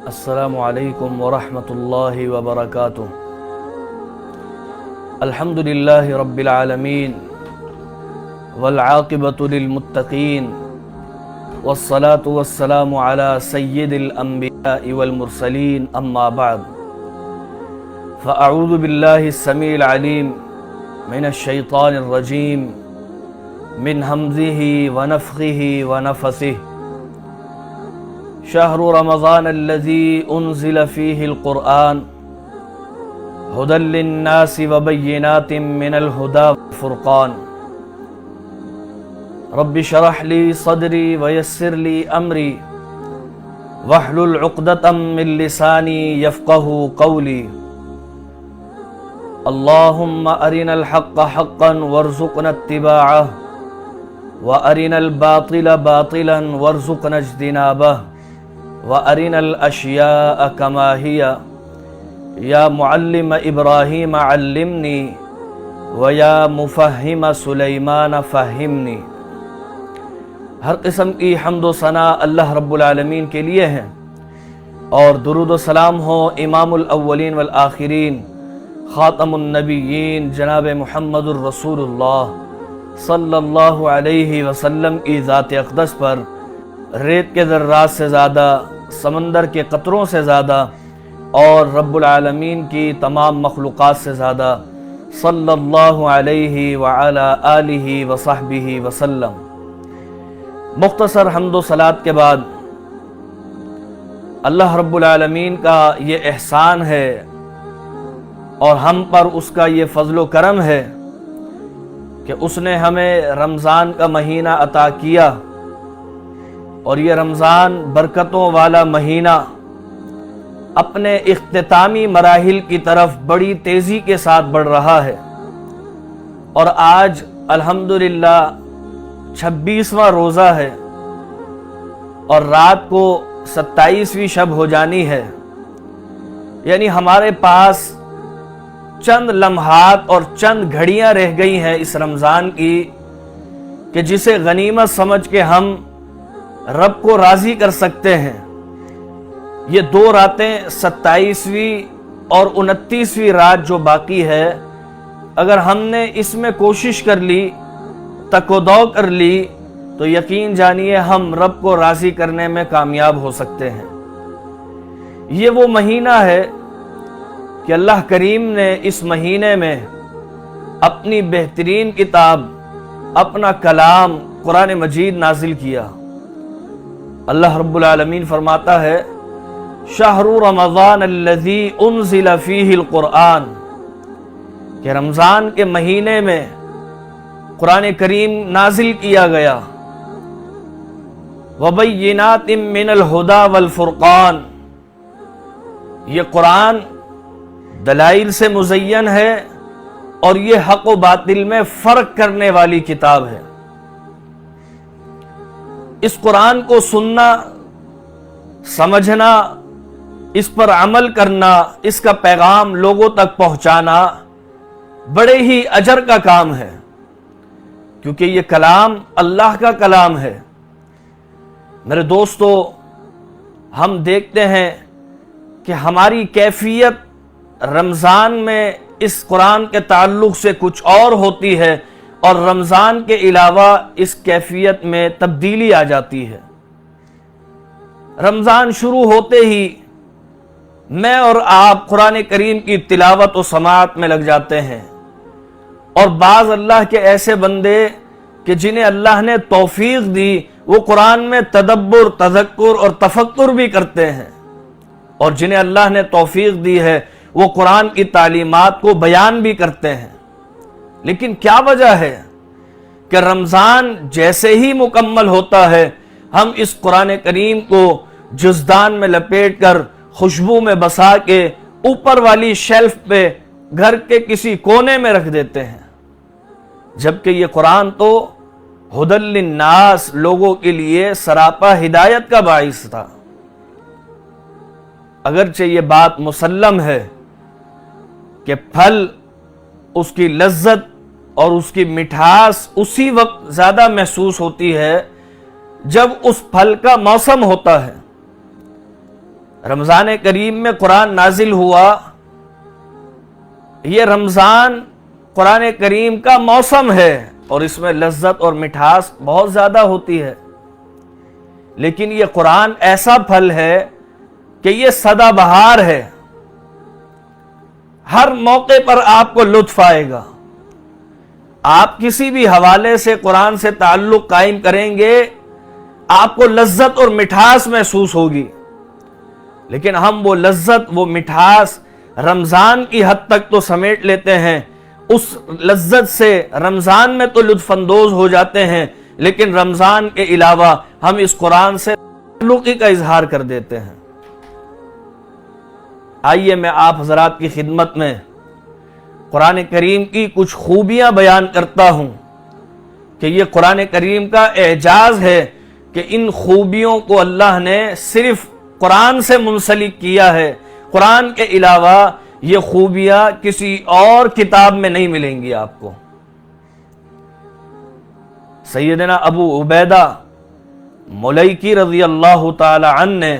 السلام علیکم ورحمۃ اللہ وبرکاتہ۔ الحمد للہ رب العالمین والعاقبۃ للمتقین والصلاة والسلام علی سید الانبیاء والمرسلین، اما بعد فاعوذ باللہ السمیع العلیم من الشیطان الرجیم من ہمزہ ونفخہ ونفثہ۔ شہر رمضان الذی انزل فیہ القرآن ھدی للناس وبینات من الھدی والفرقان۔ رب اشرح لی صدری ویسر لی امری واحلل عقدۃ من لسانی یفقہوا قولی۔ اللہم ارنا الحق حقا وارزقنا اتباعہ وارنا الباطل باطلا وارزقنا اجتنابہ وَأَرِنَا الْأَشْيَاءَ كَمَا هِيَ يَا مُعَلِّمَ إِبْرَاهِيمَ عَلِّمْنِي وَيَا مُفَهِّمَ سُلَيْمَانَ فَهِّمْنِي۔ ہر قسم کی حمد و ثنا اللہ رب العالمین کے لیے ہیں، اور درود و سلام ہو امام الاولین والآخرین خاتم النبیین جناب محمد الرسول اللہ صلی اللہ علیہ وسلم کی ذات اقدس پر، ریت کے ذرات سے زیادہ، سمندر کے قطروں سے زیادہ، اور رب العالمین کی تمام مخلوقات سے زیادہ، صلی اللہ علیہ وعلی آلہ وصحبہ وسلم۔ مختصر حمد و صلات کے بعد اللہ رب العالمین کا یہ احسان ہے اور ہم پر اس کا یہ فضل و کرم ہے کہ اس نے ہمیں رمضان کا مہینہ عطا کیا، اور یہ رمضان برکتوں والا مہینہ اپنے اختتامی مراحل کی طرف بڑی تیزی کے ساتھ بڑھ رہا ہے، اور آج الحمدللہ 26واں روزہ ہے اور رات کو 27ویں شب ہو جانی ہے۔ یعنی ہمارے پاس چند لمحات اور چند گھڑیاں رہ گئی ہیں اس رمضان کی کہ جسے غنیمت سمجھ کے ہم رب کو راضی کر سکتے ہیں۔ یہ دو راتیں 27ویں اور 29ویں رات جو باقی ہے، اگر ہم نے اس میں کوشش کر لی، تک و دو کر لی، تو یقین جانیے ہم رب کو راضی کرنے میں کامیاب ہو سکتے ہیں۔ یہ وہ مہینہ ہے کہ اللہ کریم نے اس مہینے میں اپنی بہترین کتاب، اپنا کلام قرآن مجید نازل کیا۔ اللہ رب العالمین فرماتا ہے، شہر رمضان الذی انزل فیہ القرآن، کہ رمضان کے مہینے میں قرآن کریم نازل کیا گیا، وبینات من الھدی والفرقان، یہ قرآن دلائل سے مزین ہے اور یہ حق و باطل میں فرق کرنے والی کتاب ہے۔ اس قرآن کو سننا، سمجھنا، اس پر عمل کرنا، اس کا پیغام لوگوں تک پہنچانا بڑے ہی اجر کا کام ہے، کیونکہ یہ کلام اللہ کا کلام ہے۔ میرے دوستو، ہم دیکھتے ہیں کہ ہماری کیفیت رمضان میں اس قرآن کے تعلق سے کچھ اور ہوتی ہے، اور رمضان کے علاوہ اس کیفیت میں تبدیلی آ جاتی ہے۔ رمضان شروع ہوتے ہی میں اور آپ قرآن کریم کی تلاوت و سماعت میں لگ جاتے ہیں، اور بعض اللہ کے ایسے بندے کہ جنہیں اللہ نے توفیق دی، وہ قرآن میں تدبر، تذکر اور تفکر بھی کرتے ہیں، اور جنہیں اللہ نے توفیق دی ہے وہ قرآن کی تعلیمات کو بیان بھی کرتے ہیں۔ لیکن کیا وجہ ہے کہ رمضان جیسے ہی مکمل ہوتا ہے، ہم اس قرآن کریم کو جزدان میں لپیٹ کر، خوشبو میں بسا کے، اوپر والی شیلف پہ گھر کے کسی کونے میں رکھ دیتے ہیں، جبکہ یہ قرآن تو ھدی للناس، لوگوں کے لیے سراپا ہدایت کا باعث تھا۔ اگرچہ یہ بات مسلم ہے کہ پھل، اس کی لذت اور اس کی مٹھاس اسی وقت زیادہ محسوس ہوتی ہے جب اس پھل کا موسم ہوتا ہے۔ رمضان کریم میں قرآن نازل ہوا، یہ رمضان قرآن کریم کا موسم ہے اور اس میں لذت اور مٹھاس بہت زیادہ ہوتی ہے، لیکن یہ قرآن ایسا پھل ہے کہ یہ سدا بہار ہے، ہر موقع پر آپ کو لطف آئے گا۔ آپ کسی بھی حوالے سے قرآن سے تعلق قائم کریں گے، آپ کو لذت اور مٹھاس محسوس ہوگی، لیکن ہم وہ لذت وہ مٹھاس رمضان کی حد تک تو سمیٹ لیتے ہیں، اس لذت سے رمضان میں تو لطف اندوز ہو جاتے ہیں، لیکن رمضان کے علاوہ ہم اس قرآن سے تعلقی کا اظہار کر دیتے ہیں۔ آئیے میں آپ حضرات کی خدمت میں قرآن کریم کی کچھ خوبیاں بیان کرتا ہوں کہ یہ قرآن کریم کا اعجاز ہے کہ ان خوبیوں کو اللہ نے صرف قرآن سے منسلک کیا ہے، قرآن کے علاوہ یہ خوبیاں کسی اور کتاب میں نہیں ملیں گی آپ کو۔ سیدنا ابو عبیدہ ملیکی رضی اللہ تعالی عنہ نے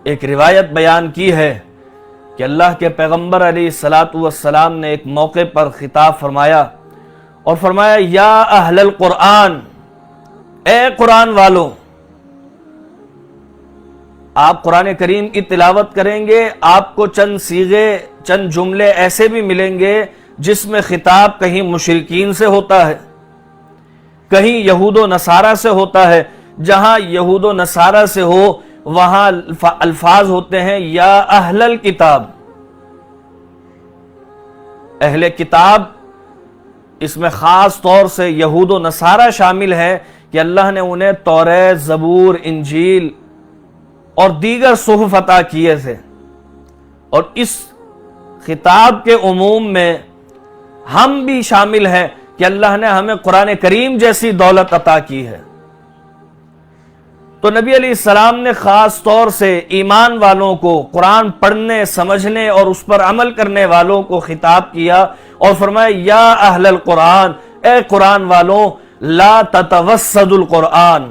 ایک روایت بیان کی ہے کہ اللہ کے پیغمبر علیہ الصلاۃ والسلام نے ایک موقع پر خطاب فرمایا اور فرمایا، یا اہل القرآن، اے قرآن والوں، آپ قرآن کریم کی تلاوت کریں گے، آپ کو چند صیغے چند جملے ایسے بھی ملیں گے جس میں خطاب کہیں مشرکین سے ہوتا ہے، کہیں یہود و نصارہ سے ہوتا ہے، جہاں یہود و نصارہ سے ہو وہاں الفاظ ہوتے ہیں یا اہل الکتاب، اہل کتاب، اس میں خاص طور سے یہود و نصارہ شامل ہے کہ اللہ نے انہیں توریت، زبور، انجیل اور دیگر صحف عطا کیے تھے، اور اس خطاب کے عموم میں ہم بھی شامل ہیں کہ اللہ نے ہمیں قرآن کریم جیسی دولت عطا کی ہے۔ تو نبی علیہ السلام نے خاص طور سے ایمان والوں کو، قرآن پڑھنے، سمجھنے اور اس پر عمل کرنے والوں کو خطاب کیا اور فرمایا، یا اہل القرآن، اے قرآن والوں، لا تتوسد القرآن،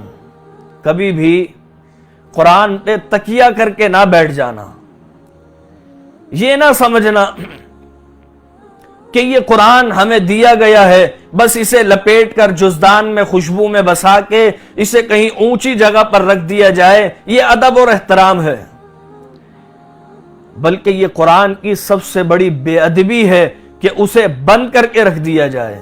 کبھی بھی قرآن پہ تکیہ کر کے نہ بیٹھ جانا، یہ نہ سمجھنا کہ یہ قرآن ہمیں دیا گیا ہے بس اسے لپیٹ کر جزدان میں خوشبو میں بسا کے اسے کہیں اونچی جگہ پر رکھ دیا جائے، یہ ادب اور احترام ہے، بلکہ یہ قرآن کی سب سے بڑی بے ادبی ہے کہ اسے بند کر کے رکھ دیا جائے۔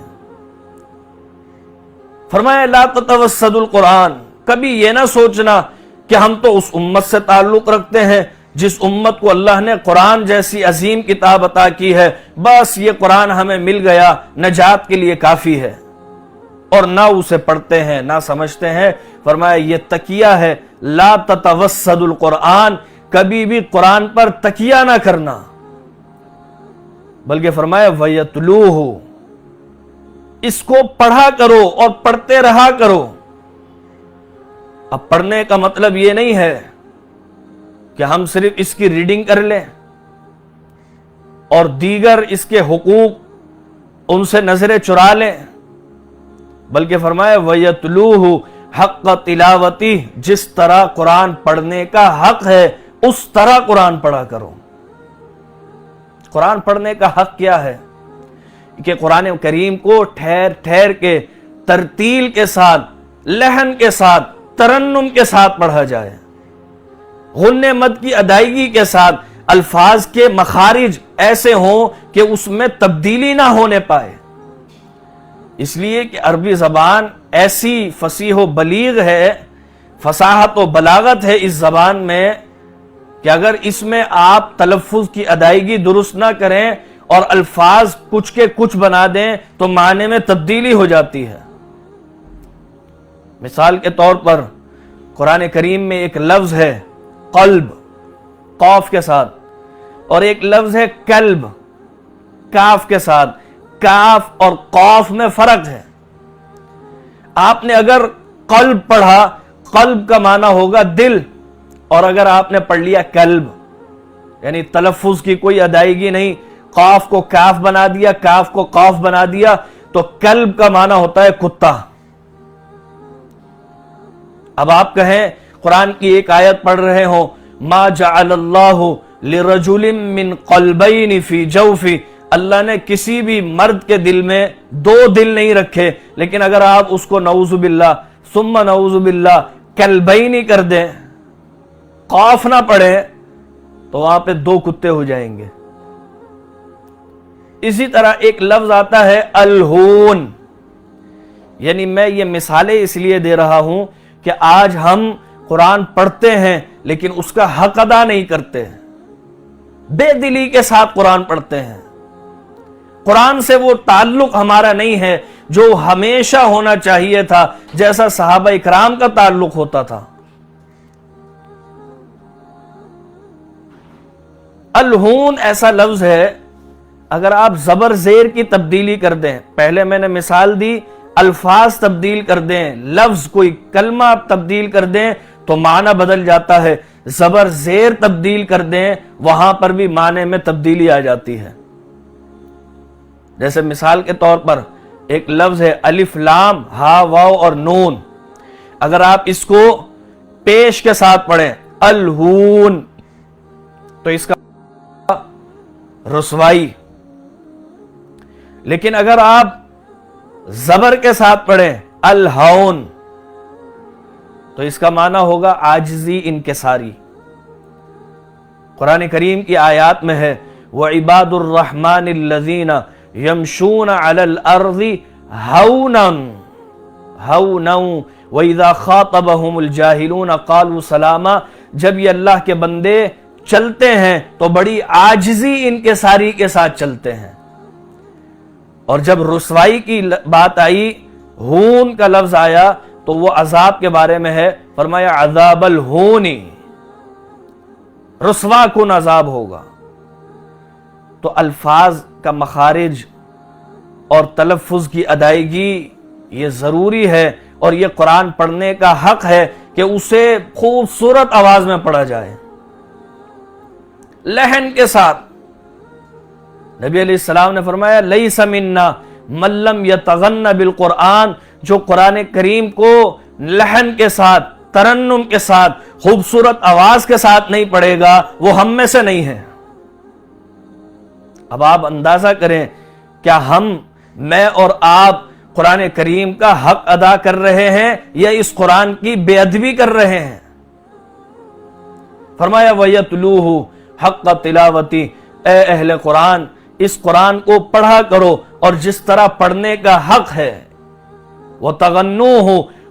فرمایا لا تتوسد القرآن، کبھی یہ نہ سوچنا کہ ہم تو اس امت سے تعلق رکھتے ہیں جس امت کو اللہ نے قرآن جیسی عظیم کتاب عطا کی ہے، بس یہ قرآن ہمیں مل گیا، نجات کے لیے کافی ہے، اور نہ اسے پڑھتے ہیں نہ سمجھتے ہیں۔ فرمایا یہ تکیہ ہے، لا تتوسد القرآن، کبھی بھی قرآن پر تکیہ نہ کرنا، بلکہ فرمایا وَيَتْلُوهُ، اس کو پڑھا کرو اور پڑھتے رہا کرو۔ اب پڑھنے کا مطلب یہ نہیں ہے کہ ہم صرف اس کی ریڈنگ کر لیں اور دیگر اس کے حقوق ان سے نظریں چرا لیں، بلکہ فرمایا وَيَتْلُوهُ حق تلاوتی، جس طرح قرآن پڑھنے کا حق ہے اس طرح قرآن پڑھا کرو۔ قرآن پڑھنے کا حق کیا ہے کہ قرآن کریم کو ٹھہر ٹھہر کے، ترتیل کے ساتھ، لحن کے ساتھ، ترنم کے ساتھ پڑھا جائے، غنہ مد کی ادائیگی کے ساتھ، الفاظ کے مخارج ایسے ہوں کہ اس میں تبدیلی نہ ہونے پائے، اس لیے کہ عربی زبان ایسی فصیح و بلیغ ہے، فصاحت و بلاغت ہے اس زبان میں کہ اگر اس میں آپ تلفظ کی ادائیگی درست نہ کریں اور الفاظ کچھ کے کچھ بنا دیں تو معنی میں تبدیلی ہو جاتی ہے۔ مثال کے طور پر قرآن کریم میں ایک لفظ ہے قلب، قاف کے ساتھ، اور ایک لفظ ہے کلب، کاف کے ساتھ۔ کاف اور قاف میں فرق ہے۔ آپ نے اگر قلب پڑھا، قلب کا معنی ہوگا دل، اور اگر آپ نے پڑھ لیا کلب، یعنی تلفظ کی کوئی ادائیگی نہیں، قاف کو کاف بنا دیا، کاف کو قاف بنا دیا، تو کلب کا معنی ہوتا ہے کتا۔ اب آپ کہیں قرآن کی ایک آیت پڑھ رہے ہوں، ما جعل اللہ لرجل من قلبین فی جوفی، اللہ نے کسی بھی مرد کے دل میں دو دل نہیں رکھے، لیکن اگر آپ اس کو نعوذ باللہ ثم نعوذ باللہ قلبین کر دیں، قاف نہ پڑھیں، تو وہاں پہ دو کتے ہو جائیں گے۔ اسی طرح ایک لفظ آتا ہے الہون، یعنی میں یہ مثالیں اس لیے دے رہا ہوں کہ آج ہم قرآن پڑھتے ہیں لیکن اس کا حق ادا نہیں کرتے، بے دلی کے ساتھ قرآن پڑھتے ہیں، قرآن سے وہ تعلق ہمارا نہیں ہے جو ہمیشہ ہونا چاہیے تھا، جیسا صحابہ اکرام کا تعلق ہوتا تھا۔ الہون ایسا لفظ ہے، اگر آپ زبر زیر کی تبدیلی کر دیں، پہلے میں نے مثال دی، الفاظ تبدیل کر دیں، لفظ کوئی کلمہ آپ تبدیل کر دیں تو معنی بدل جاتا ہے، زبر زیر تبدیل کر دیں وہاں پر بھی معنی میں تبدیلی آ جاتی ہے۔ جیسے مثال کے طور پر ایک لفظ ہے الف لام ہا واو اور نون، اگر آپ اس کو پیش کے ساتھ پڑھیں الہون تو اس کا رسوائی، لیکن اگر آپ زبر کے ساتھ پڑھیں الہون تو اس کا معنی ہوگا عاجزی، انکساری۔ قرآن کریم کی آیات میں ہے وَعِبَادُ الرَّحْمَنِ الَّذِينَ يَمْشُونَ عَلَى الْأَرْضِ هَوْنًا وَإِذَا خَاطَبَهُمُ الْجَاهِلُونَ قَالُوا سَلَامًا، جب یہ اللہ کے بندے چلتے ہیں تو بڑی عاجزی انکساری کے ساتھ چلتے ہیں، اور جب رسوائی کی بات آئی، ہون کا لفظ آیا تو وہ عذاب کے بارے میں ہے، فرمایا عذاب الہونی، رسوا کن عذاب ہوگا۔ تو الفاظ کا مخارج اور تلفظ کی ادائیگی یہ ضروری ہے، اور یہ قرآن پڑھنے کا حق ہے کہ اسے خوبصورت آواز میں پڑھا جائے، لحن کے ساتھ۔ نبی علیہ السلام نے فرمایا لیس منا من لم یتغن بالقرآن، جو قرآن کریم کو لحن کے ساتھ، ترنم کے ساتھ، خوبصورت آواز کے ساتھ نہیں پڑھے گا وہ ہم میں سے نہیں ہے۔ اب آپ اندازہ کریں، کیا میں اور آپ قرآن کریم کا حق ادا کر رہے ہیں یا اس قرآن کی بے ادبی کر رہے ہیں؟ فرمایا وَيَتْلُوهُ حق تلاوتی، اے اہل قرآن اس قرآن کو پڑھا کرو اور جس طرح پڑھنے کا حق ہے، وَتَغَنُّوهُ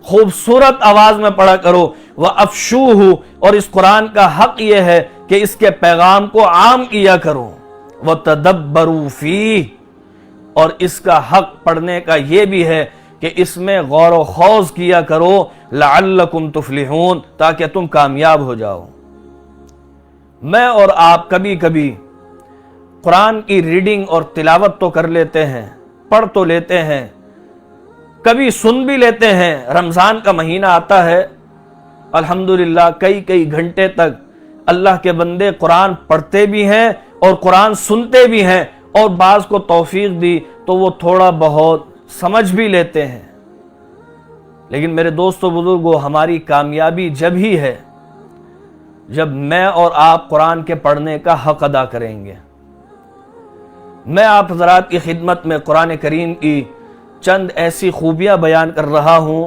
خوبصورت آواز میں پڑھا کرو، وَأَفْشُوهُ اور اس قرآن کا حق یہ ہے کہ اس کے پیغام کو عام کیا کرو، وَتَدَبَّرُوا فِيهِ اور اس کا حق پڑھنے کا یہ بھی ہے کہ اس میں غور و خوض کیا کرو، لَعَلَّكُمْ تُفْلِحُونَ تاکہ تم کامیاب ہو جاؤ۔ میں اور آپ کبھی کبھی قرآن کی ریڈنگ اور تلاوت تو کر لیتے ہیں، پڑھ تو لیتے ہیں، کبھی سن بھی لیتے ہیں۔ رمضان کا مہینہ آتا ہے، الحمدللہ کئی گھنٹے تک اللہ کے بندے قرآن پڑھتے بھی ہیں اور قرآن سنتے بھی ہیں، اور بعض کو توفیق دی تو وہ تھوڑا بہت سمجھ بھی لیتے ہیں۔ لیکن میرے دوستو بزرگو، ہماری کامیابی جب ہی ہے جب میں اور آپ قرآن کے پڑھنے کا حق ادا کریں گے۔ میں آپ حضرات کی خدمت میں قرآن کریم کی چند ایسی خوبیاں بیان کر رہا ہوں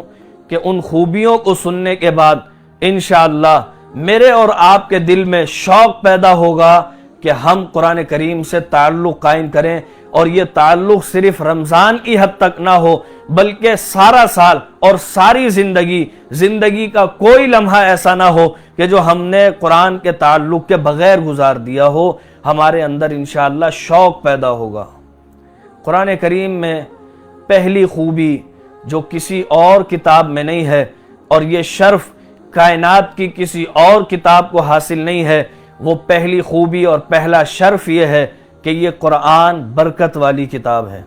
کہ ان خوبیوں کو سننے کے بعد انشاءاللہ میرے اور آپ کے دل میں شوق پیدا ہوگا کہ ہم قرآن کریم سے تعلق قائم کریں، اور یہ تعلق صرف رمضان کی حد تک نہ ہو بلکہ سارا سال اور ساری زندگی کا کوئی لمحہ ایسا نہ ہو کہ جو ہم نے قرآن کے تعلق کے بغیر گزار دیا ہو۔ ہمارے اندر انشاءاللہ شوق پیدا ہوگا۔ قرآن کریم میں پہلی خوبی جو کسی اور کتاب میں نہیں ہے، اور یہ شرف کائنات کی کسی اور کتاب کو حاصل نہیں ہے، وہ پہلی خوبی اور پہلا شرف یہ ہے کہ یہ قرآن برکت والی کتاب ہے۔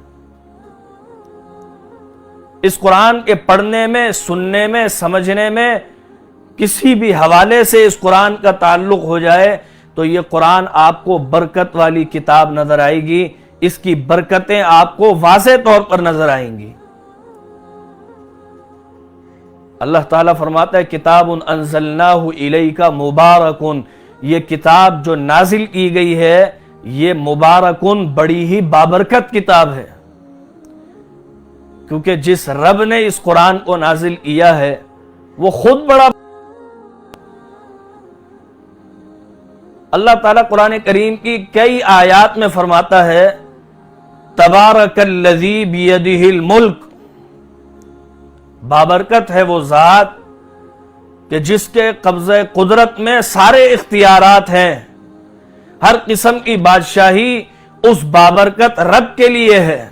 اس قرآن کے پڑھنے میں، سننے میں، سمجھنے میں کسی بھی حوالے سے اس قرآن کا تعلق ہو جائے تو یہ قرآن آپ کو برکت والی کتاب نظر آئے گی، اس کی برکتیں آپ کو واضح طور پر نظر آئیں گی۔ اللہ تعالیٰ فرماتا ہے کتاب انزلناہ الیک مبارک یہ کتاب جو نازل کی گئی ہے یہ مبارکن بڑی ہی بابرکت کتاب ہے، کیونکہ جس رب نے اس قرآن کو نازل کیا ہے وہ خود بڑا۔ اللہ تعالیٰ قرآن کریم کی کئی آیات میں فرماتا ہے تبارک الذی بیدہ الملک، بابرکت ہے وہ ذات کہ جس کے قبضہ قدرت میں سارے اختیارات ہیں، ہر قسم کی بادشاہی اس بابرکت رب کے لیے ہے۔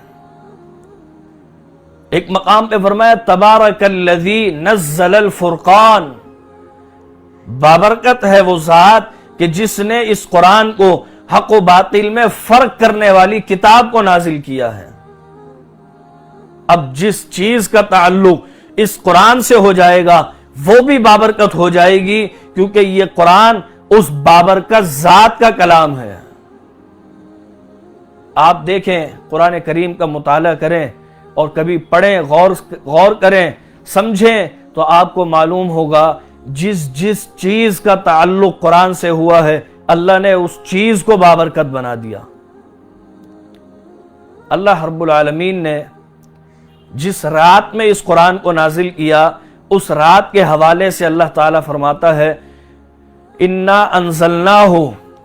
ایک مقام پہ فرمایا تبارک الذی نزل الفرقان، بابرکت ہے وہ ذات کہ جس نے اس قرآن کو حق و باطل میں فرق کرنے والی کتاب کو نازل کیا ہے۔ اب جس چیز کا تعلق اس قرآن سے ہو جائے گا وہ بھی بابرکت ہو جائے گی، کیونکہ یہ قرآن اس بابرکت ذات کا کلام ہے۔ آپ دیکھیں، قرآن کریم کا مطالعہ کریں اور کبھی پڑھیں، غور کریں، سمجھیں، تو آپ کو معلوم ہوگا جس چیز کا تعلق قرآن سے ہوا ہے اللہ نے اس چیز کو بابرکت بنا دیا۔ اللہ رب العالمین نے جس رات میں اس قرآن کو نازل کیا اس رات کے حوالے سے اللہ تعالیٰ فرماتا ہے انا انزلناہ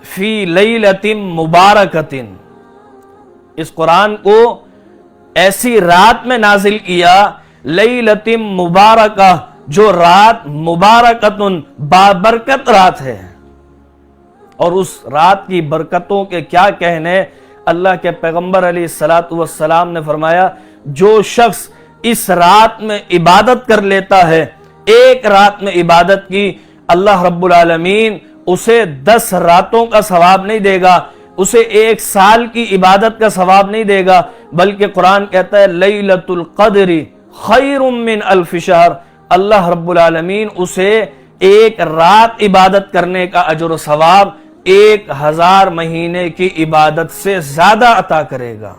فی لیلۃ مبارکۃ، اس قرآن کو ایسی رات میں نازل کیا لیلۃ مبارکہ، جو رات مبارکۃ بابرکت رات ہے۔ اور اس رات کی برکتوں کے کیا کہنے، اللہ کے پیغمبر علیہ السلام نے فرمایا جو شخص اس رات میں عبادت کر لیتا ہے، ایک رات میں عبادت کی، اللہ رب العالمین اسے 10 راتوں کا ثواب نہیں دے گا، اسے 1 سال کی عبادت کا ثواب نہیں دے گا، بلکہ قرآن کہتا ہے لیلۃ القدر خیر من الف شہر، اللہ رب العالمین اسے 1 رات عبادت کرنے کا اجر و ثواب 1000 مہینے کی عبادت سے زیادہ عطا کرے گا۔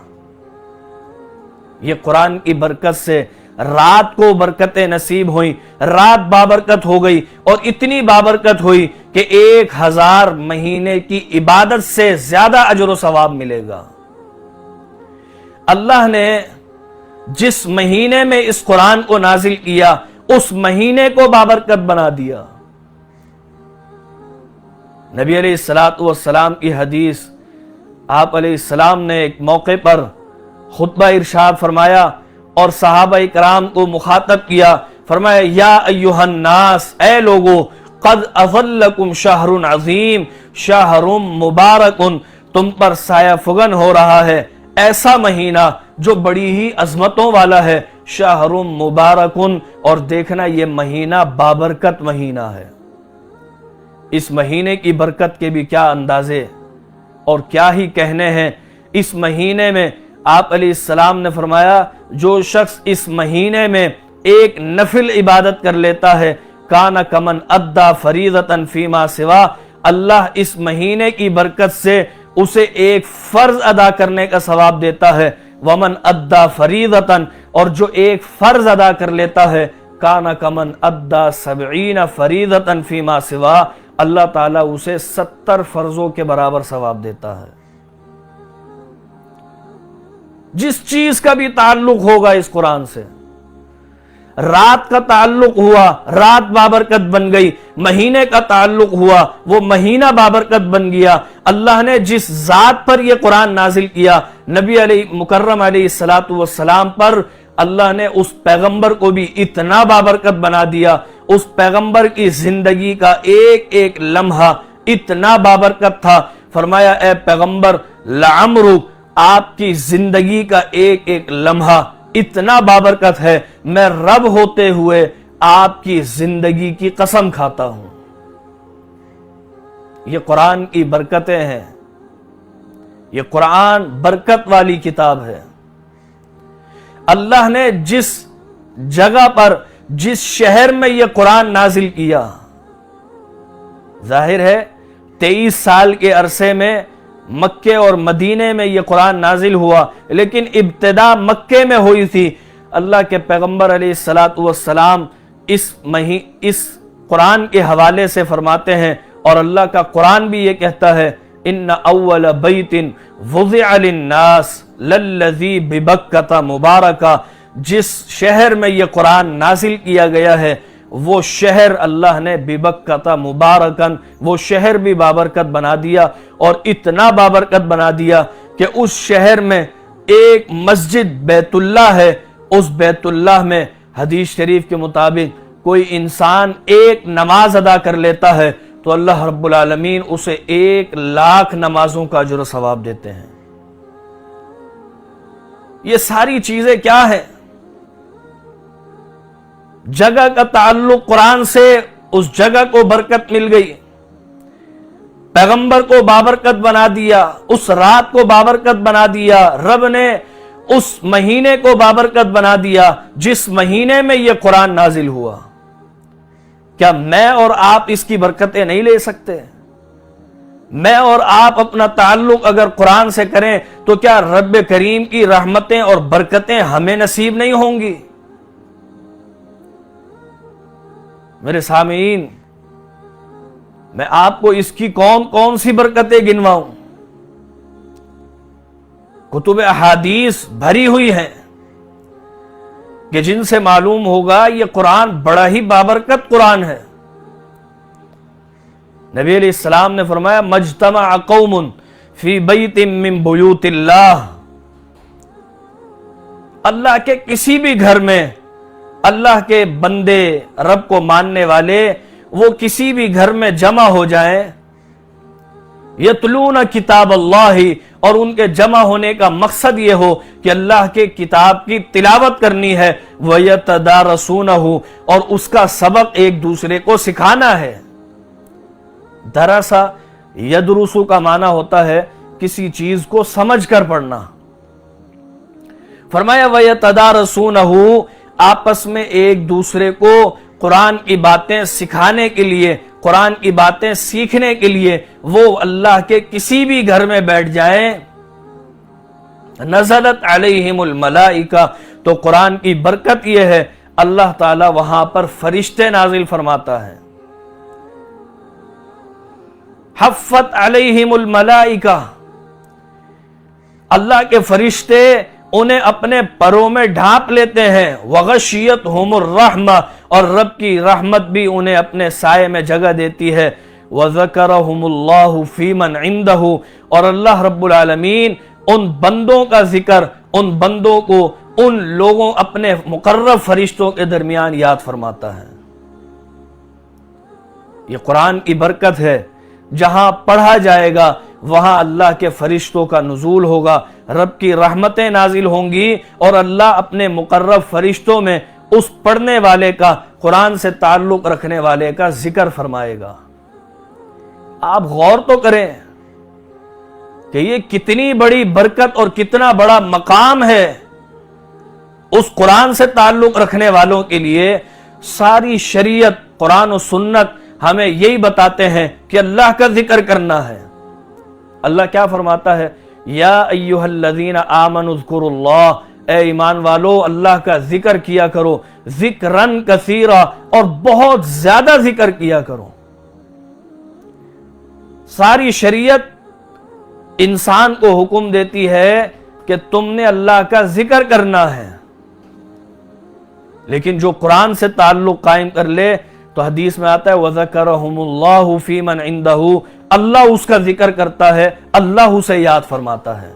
یہ قرآن کی برکت سے رات کو برکتیں نصیب ہوئیں، رات بابرکت ہو گئی، اور اتنی بابرکت ہوئی کہ 1000 مہینے کی عبادت سے زیادہ اجر و ثواب ملے گا۔ اللہ نے جس مہینے میں اس قرآن کو نازل کیا اس مہینے کو بابرکت بنا دیا۔ نبی علیہ السلام کی حدیث، آپ علیہ السلام نے ایک موقع پر خطبہ ارشاد فرمایا اور صحابہ کرام کو مخاطب کیا، فرمایا یا ایھا الناس، اے لوگو، قد اظلکم شہر عظیم شہر مبارک، تم پر سایہ فگن ہو رہا ہے ایسا مہینہ جو بڑی ہی عظمتوں والا ہے، شہر مبارک، اور دیکھنا یہ مہینہ بابرکت مہینہ ہے۔ اس مہینے کی برکت کے بھی کیا اندازے اور کیا ہی کہنے ہیں۔ اس مہینے میں آپ علیہ السلام نے فرمایا جو شخص اس مہینے میں ایک نفل عبادت کر لیتا ہے کان کمن ادا فریضۃ فیما سوا، اللہ اس مہینے کی برکت سے اسے ایک فرض ادا کرنے کا ثواب دیتا ہے، ومن ادا فریضۃ، اور جو ایک فرض ادا کر لیتا ہے کان کمن ادا 70 فریضۃ فیما سوا، اللہ تعالیٰ اسے 70 فرضوں کے برابر ثواب دیتا ہے۔ جس چیز کا بھی تعلق ہوگا اس قرآن سے، رات کا تعلق ہوا رات بابرکت بن گئی، مہینے کا تعلق ہوا وہ مہینہ بابرکت بن گیا۔ اللہ نے جس ذات پر یہ قرآن نازل کیا، نبی علیہ مکرم علیہ السلام پر، اللہ نے اس پیغمبر کو بھی اتنا بابرکت بنا دیا، اس پیغمبر کی زندگی کا ایک ایک لمحہ اتنا بابرکت تھا، فرمایا اے پیغمبر لعمرک، آپ کی زندگی کا ایک ایک لمحہ اتنا بابرکت ہے، میں رب ہوتے ہوئے آپ کی زندگی کی قسم کھاتا ہوں۔ یہ قرآن کی برکتیں ہیں، یہ قرآن برکت والی کتاب ہے۔ اللہ نے جس جگہ پر، جس شہر میں یہ قرآن نازل کیا، ظاہر ہے 23 سال کے عرصے میں مکے اور مدینے میں یہ قرآن نازل ہوا، لیکن ابتدا مکے میں ہوئی تھی۔ اللہ کے پیغمبر علیہ السلام اس قرآن کے حوالے سے فرماتے ہیں اور اللہ کا قرآن بھی یہ کہتا ہے ان اول بیت وضع للناس للذی ببکۃ مبارکہ، جس شہر میں یہ قرآن نازل کیا گیا ہے وہ شہر اللہ نے ببکۃ مبارکن، وہ شہر بھی بابرکت بنا دیا، اور اتنا بابرکت بنا دیا کہ اس شہر میں ایک مسجد بیت اللہ ہے، اس بیت اللہ میں حدیث شریف کے مطابق کوئی انسان ایک نماز ادا کر لیتا ہے تو اللہ رب العالمین اسے 1,00,000 نمازوں کا اجر و ثواب دیتے ہیں۔ یہ ساری چیزیں کیا ہیں؟ جگہ کا تعلق قرآن سے، اس جگہ کو برکت مل گئی، پیغمبر کو بابرکت بنا دیا، اس رات کو بابرکت بنا دیا، رب نے اس مہینے کو بابرکت بنا دیا جس مہینے میں یہ قرآن نازل ہوا۔ کیا میں اور آپ اس کی برکتیں نہیں لے سکتے؟ میں اور آپ اپنا تعلق اگر قرآن سے کریں تو کیا رب کریم کی رحمتیں اور برکتیں ہمیں نصیب نہیں ہوں گی؟ میرے سامعین، میں آپ کو اس کی کون سی برکتیں گنواؤں؟ کتب احادیث بھری ہوئی ہیں کہ جن سے معلوم ہوگا یہ قرآن بڑا ہی بابرکت قرآن ہے۔ نبی علیہ السلام نے فرمایا مجتمع قوم فی بیت من بیوت اللہ، اللہ کے کسی بھی گھر میں اللہ کے بندے، رب کو ماننے والے، وہ کسی بھی گھر میں جمع ہو جائیں، یتلون کتاب اللہ، اور ان کے جمع ہونے کا مقصد یہ ہو کہ اللہ کے کتاب کی تلاوت کرنی ہے، وَيَتَدَارَسُونَهُ، اور اس کا سبق ایک دوسرے کو سکھانا ہے۔ درسا یدرسو کا معنی ہوتا ہے کسی چیز کو سمجھ کر پڑھنا۔ فرمایا وَيَتَدَارَسُونَهُ، آپس میں ایک دوسرے کو قرآن کی باتیں سکھانے کے لیے، قرآن کی باتیں سیکھنے کے لیے وہ اللہ کے کسی بھی گھر میں بیٹھ جائیں، نزلت علیہم الملائکہ، تو قرآن کی برکت یہ ہے اللہ تعالی وہاں پر فرشتے نازل فرماتا ہے۔ حفت علیہم الملائکہ، اللہ کے فرشتے انہیں اپنے پروں میں ڈھانپ لیتے ہیں، وغشیتہم الرحمہ، اور رب کی رحمت بھی انہیں اپنے سائے میں جگہ دیتی ہے، وذکرہم اللہ فی من عندہ، اور اللہ رب العالمین ان بندوں کا ذکر، ان بندوں کو ان لوگوں اپنے مقرب فرشتوں کے درمیان یاد فرماتا ہے۔ یہ قرآن کی برکت ہے، جہاں پڑھا جائے گا وہاں اللہ کے فرشتوں کا نزول ہوگا، رب کی رحمتیں نازل ہوں گی، اور اللہ اپنے مقرب فرشتوں میں اس پڑھنے والے کا، قرآن سے تعلق رکھنے والے کا ذکر فرمائے گا۔ آپ غور تو کریں کہ یہ کتنی بڑی برکت اور کتنا بڑا مقام ہے اس قرآن سے تعلق رکھنے والوں کے لیے۔ ساری شریعت، قرآن و سنت ہمیں یہی بتاتے ہیں کہ اللہ کا ذکر کرنا ہے۔ اللہ کیا فرماتا ہے؟ یا ایھا الذین آمنوا اذکروا اللہ، اے ایمان والو اللہ کا ذکر کیا کرو، ذکرن کثیرا، اور بہت زیادہ ذکر کیا کرو۔ ساری شریعت انسان کو حکم دیتی ہے کہ تم نے اللہ کا ذکر کرنا ہے، لیکن جو قرآن سے تعلق قائم کر لے تو حدیث میں آتا ہے وَذَكَرَهُمُ اللَّهُ فِي مَنْ عِنْدَهُ، اللہ اس کا ذکر کرتا ہے، اللہ اسے یاد فرماتا ہے۔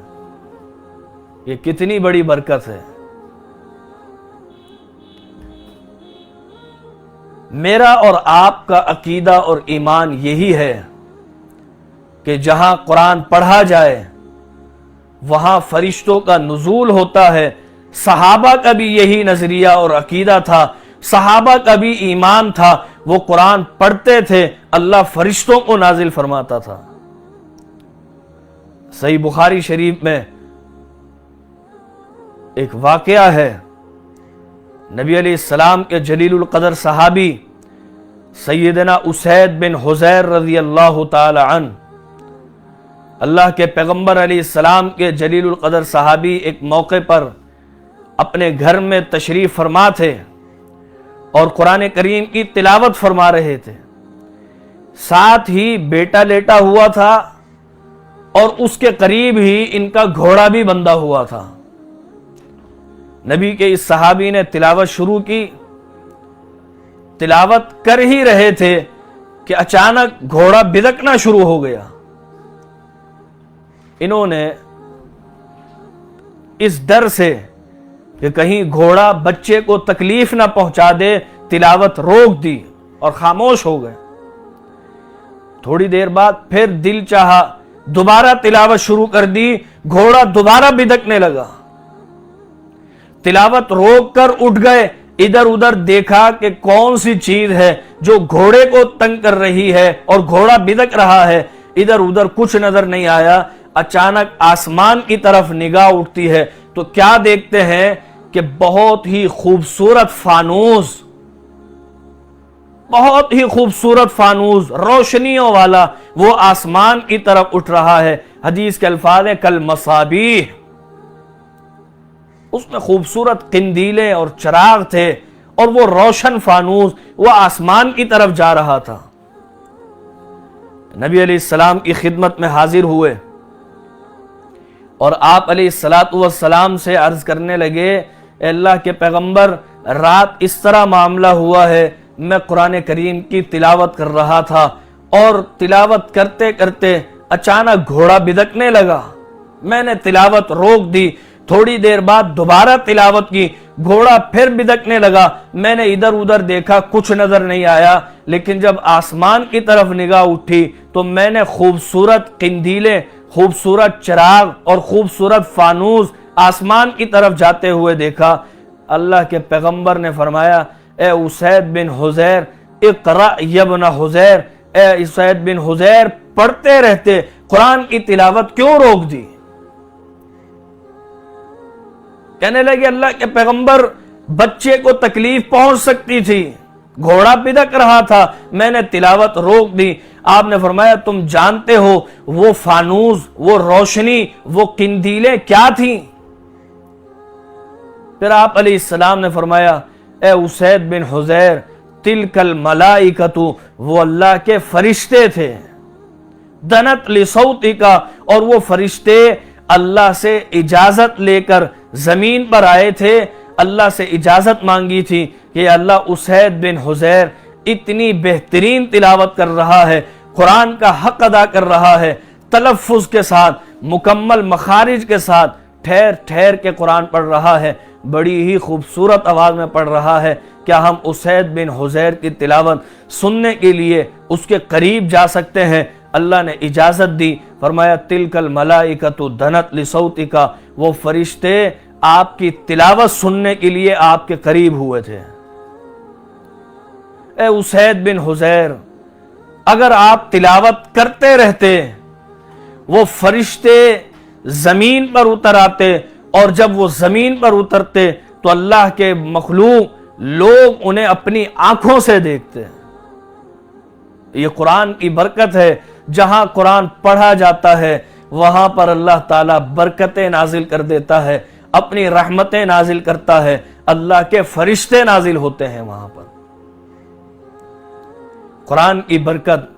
یہ کتنی بڑی برکت ہے۔ میرا اور آپ کا عقیدہ اور ایمان یہی ہے کہ جہاں قرآن پڑھا جائے وہاں فرشتوں کا نزول ہوتا ہے۔ صحابہ کا بھی یہی نظریہ اور عقیدہ تھا، صحابہ کا بھی ایمان تھا، وہ قرآن پڑھتے تھے، اللہ فرشتوں کو نازل فرماتا تھا۔ صحیح بخاری شریف میں ایک واقعہ ہے، نبی علیہ السلام کے جلیل القدر صحابی سیدنا اسید بن حضیر رضی اللہ تعالی عنہ، اللہ کے پیغمبر علیہ السلام کے جلیل القدر صحابی ایک موقع پر اپنے گھر میں تشریف فرما تھے اور قرآن کریم کی تلاوت فرما رہے تھے۔ ساتھ ہی بیٹا لیٹا ہوا تھا اور اس کے قریب ہی ان کا گھوڑا بھی بندھا ہوا تھا۔ نبی کے اس صحابی نے تلاوت شروع کی، تلاوت کر ہی رہے تھے کہ اچانک گھوڑا بدکنا شروع ہو گیا۔ انہوں نے اس ڈر سے کہ کہیں گھوڑا بچے کو تکلیف نہ پہنچا دے تلاوت روک دی اور خاموش ہو گئے۔ تھوڑی دیر بعد پھر دل چاہا دوبارہ تلاوت شروع کر دی، گھوڑا دوبارہ بدکنے لگا۔ تلاوت روک کر اٹھ گئے، ادھر ادھر دیکھا کہ کون سی چیز ہے جو گھوڑے کو تنگ کر رہی ہے اور گھوڑا بدک رہا ہے۔ ادھر ادھر کچھ نظر نہیں آیا۔ اچانک آسمان کی طرف نگاہ اٹھتی ہے تو کیا دیکھتے ہیں کہ بہت ہی خوبصورت فانوس، بہت ہی خوبصورت فانوس روشنیوں والا وہ آسمان کی طرف اٹھ رہا ہے۔ حدیث کے الفاظ ہیں کل مصابیح، اس میں خوبصورت قندیلیں اور چراغ تھے اور وہ روشن فانوس وہ آسمان کی طرف جا رہا تھا۔ نبی علیہ السلام کی خدمت میں حاضر ہوئے اور آپ علیہ السلام سے عرض کرنے لگے، اے اللہ کے پیغمبر، رات اس طرح معاملہ ہوا ہے، میں قرآن کریم کی تلاوت کر رہا تھا اور تلاوت کرتے کرتے اچانک گھوڑا بدکنے لگا، میں نے تلاوت روک دی، تھوڑی دیر بعد دوبارہ تلاوت کی، گھوڑا پھر بدکنے لگا، میں نے ادھر ادھر دیکھا کچھ نظر نہیں آیا، لیکن جب آسمان کی طرف نگاہ اٹھی تو میں نے خوبصورت قندیلیں، خوبصورت چراغ اور خوبصورت فانوس آسمان کی طرف جاتے ہوئے دیکھا۔ اللہ کے پیغمبر نے فرمایا، اے اسید بن حذیر، اقرأ یا ابن حذیر، اے اسید بن حذیر، پڑھتے رہتے، قرآن کی تلاوت کیوں روک دی؟ کہنے لگے اللہ کے پیغمبر، بچے کو تکلیف پہنچ سکتی تھی، گھوڑا بدک رہا تھا، میں نے تلاوت روک دی۔ آپ نے فرمایا تم جانتے ہو وہ فانوس، وہ روشنی، وہ قندیلیں کیا تھیں؟ پھر آپ علیہ السلام نے فرمایا، اے اسید بن حذیر، تلک الملائکۃ، وہ اللہ کے فرشتے تھے، دنت لصوتک، اور وہ فرشتے اللہ سے اجازت لے کر زمین پر آئے تھے، اللہ سے اجازت مانگی تھی کہ اللہ اسید بن حذیر اتنی بہترین تلاوت کر رہا ہے، قرآن کا حق ادا کر رہا ہے، تلفظ کے ساتھ، مکمل مخارج کے ساتھ، ٹھہر ٹھہر کے قرآن پڑھ رہا ہے، بڑی ہی خوبصورت آواز میں پڑھ رہا ہے، کیا ہم اسید بن حذیر کی تلاوت سننے کے لیے اس کے قریب جا سکتے ہیں؟ اللہ نے اجازت دی، فرمایا تلک الملائکۃ دنت لصوتک، وہ فرشتے آپ کی تلاوت سننے کے لیے آپ کے قریب ہوئے تھے۔ اے اسید بن حذیر، اگر آپ تلاوت کرتے رہتے، وہ فرشتے زمین پر اتر آتے، اور جب وہ زمین پر اترتے تو اللہ کے مخلوق لوگ انہیں اپنی آنکھوں سے دیکھتے۔ یہ قرآن کی برکت ہے، جہاں قرآن پڑھا جاتا ہے وہاں پر اللہ تعالیٰ برکتیں نازل کر دیتا ہے، اپنی رحمتیں نازل کرتا ہے، اللہ کے فرشتے نازل ہوتے ہیں وہاں پر۔ قرآن کی برکت،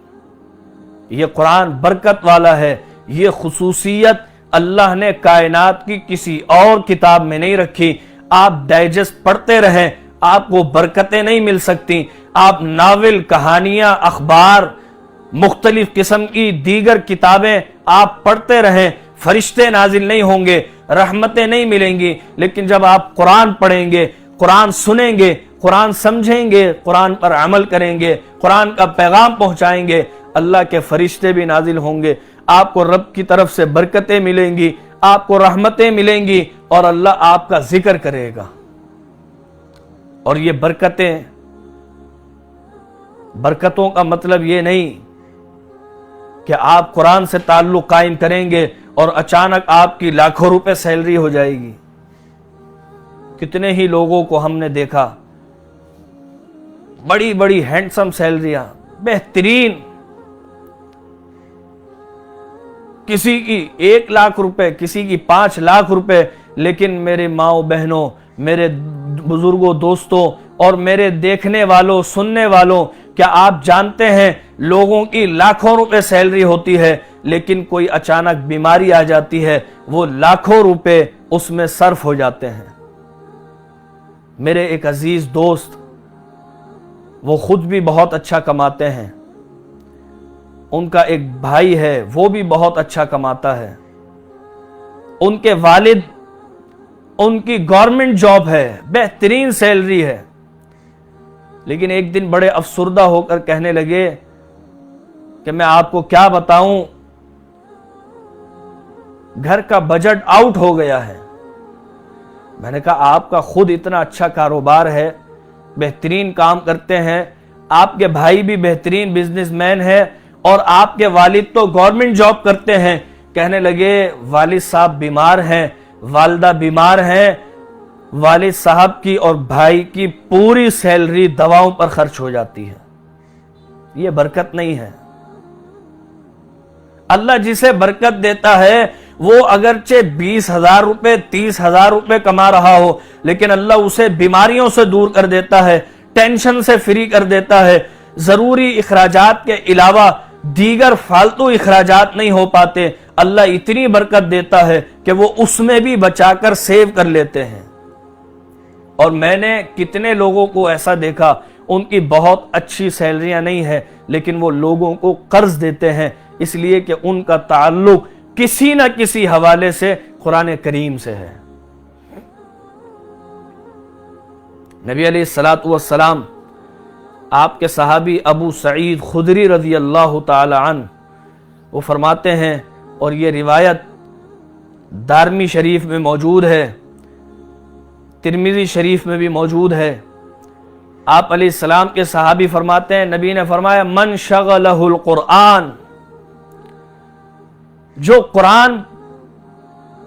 یہ قرآن برکت والا ہے، یہ خصوصیت اللہ نے کائنات کی کسی اور کتاب میں نہیں رکھی۔ آپ ڈائجسٹ پڑھتے رہیں، آپ کو برکتیں نہیں مل سکتی۔ آپ ناول، کہانیاں، اخبار، مختلف قسم کی دیگر کتابیں آپ پڑھتے رہیں، فرشتے نازل نہیں ہوں گے، رحمتیں نہیں ملیں گی، لیکن جب آپ قرآن پڑھیں گے، قرآن سنیں گے، قرآن سمجھیں گے، قرآن پر عمل کریں گے، قرآن کا پیغام پہنچائیں گے، اللہ کے فرشتے بھی نازل ہوں گے، آپ کو رب کی طرف سے برکتیں ملیں گی، آپ کو رحمتیں ملیں گی، اور اللہ آپ کا ذکر کرے گا۔ اور یہ برکتوں کا مطلب یہ نہیں کہ آپ قرآن سے تعلق قائم کریں گے اور اچانک آپ کی لاکھوں روپے سیلری ہو جائے گی۔ کتنے ہی لوگوں کو ہم نے دیکھا، بڑی بڑی ہینڈسم سیلریاں، بہترین، کسی کی 1 لاکھ روپے، کسی کی 5 لاکھ روپے، لیکن میرے ماؤں بہنوں، میرے بزرگوں، دوستوں اور میرے دیکھنے والوں، سننے والوں، کیا آپ جانتے ہیں لوگوں کی لاکھوں روپے سیلری ہوتی ہے لیکن کوئی اچانک بیماری آ جاتی ہے وہ لاکھوں روپے اس میں صرف ہو جاتے ہیں۔ میرے ایک عزیز دوست وہ خود بھی بہت اچھا کماتے ہیں، ان کا ایک بھائی ہے وہ بھی بہت اچھا کماتا ہے، ان کے والد ان کی گورنمنٹ جاب ہے، بہترین سیلری ہے، لیکن ایک دن بڑے افسردہ ہو کر کہنے لگے کہ میں آپ کو کیا بتاؤں، گھر کا بجٹ آؤٹ ہو گیا ہے۔ میں نے کہا آپ کا خود اتنا اچھا کاروبار ہے، بہترین کام کرتے ہیں، آپ کے بھائی بھی بہترین بزنس مین ہے اور آپ کے والد تو گورنمنٹ جاب کرتے ہیں۔ کہنے لگے والد صاحب بیمار ہیں، والدہ بیمار ہیں، والد صاحب کی اور بھائی کی پوری سیلری دواؤں پر خرچ ہو جاتی ہے۔ یہ برکت نہیں ہے۔ اللہ جسے برکت دیتا ہے وہ اگرچہ 20,000 روپے 30,000 روپے کما رہا ہو لیکن اللہ اسے بیماریوں سے دور کر دیتا ہے، ٹینشن سے فری کر دیتا ہے، ضروری اخراجات کے علاوہ دیگر فالتو اخراجات نہیں ہو پاتے، اللہ اتنی برکت دیتا ہے کہ وہ اس میں بھی بچا کر سیو کر لیتے ہیں۔ اور میں نے کتنے لوگوں کو ایسا دیکھا ان کی بہت اچھی سیلریاں نہیں ہیں لیکن وہ لوگوں کو قرض دیتے ہیں اس لیے کہ ان کا تعلق کسی نہ کسی حوالے سے قرآن کریم سے ہے۔ نبی علیہ الصلوۃ والسلام آپ کے صحابی ابو سعید خدری رضی اللہ تعالی عنہ وہ فرماتے ہیں، اور یہ روایت دارمی شریف میں موجود ہے، ترمذی شریف میں بھی موجود ہے، آپ علیہ السلام کے صحابی فرماتے ہیں نبی نے فرمایا من شغلہ القرآن، جو قرآن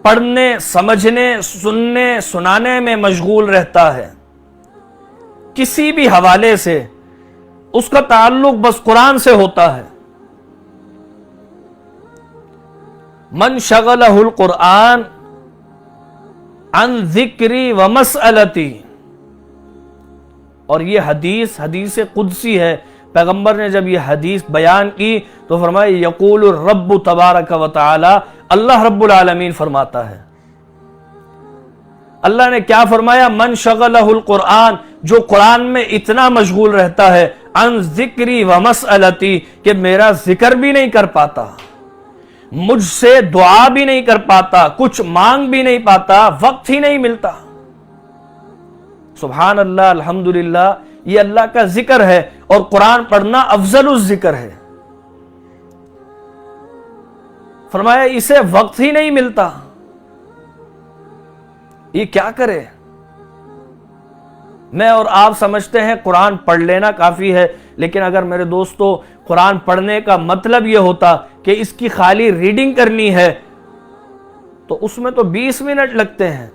پڑھنے سمجھنے سننے سنانے میں مشغول رہتا ہے کسی بھی حوالے سے، اس کا تعلق بس قرآن سے ہوتا ہے، من شغلہ القرآن عن ذکری و مسئلتی، اور یہ حدیث قدسی ہے، پیغمبر نے جب یہ حدیث بیان کی تو فرمایا یقول الرب تبارک و تعالی، اللہ رب العالمین فرماتا ہے، اللہ نے کیا فرمایا من شغلہ القرآن، جو قرآن میں اتنا مشغول رہتا ہے، عن ذکری و مسئلتی، کہ میرا ذکر بھی نہیں کر پاتا، مجھ سے دعا بھی نہیں کر پاتا، کچھ مانگ بھی نہیں پاتا، وقت ہی نہیں ملتا۔ سبحان اللہ، الحمدللہ، یہ اللہ کا ذکر ہے اور قرآن پڑھنا افضل الذکر ہے۔ فرمایا اسے وقت ہی نہیں ملتا، یہ کیا کرے؟ میں اور آپ سمجھتے ہیں قرآن پڑھ لینا کافی ہے، لیکن اگر میرے دوستو قرآن پڑھنے کا مطلب یہ ہوتا کہ اس کی خالی ریڈنگ کرنی ہے تو اس میں تو 20 منٹ لگتے ہیں،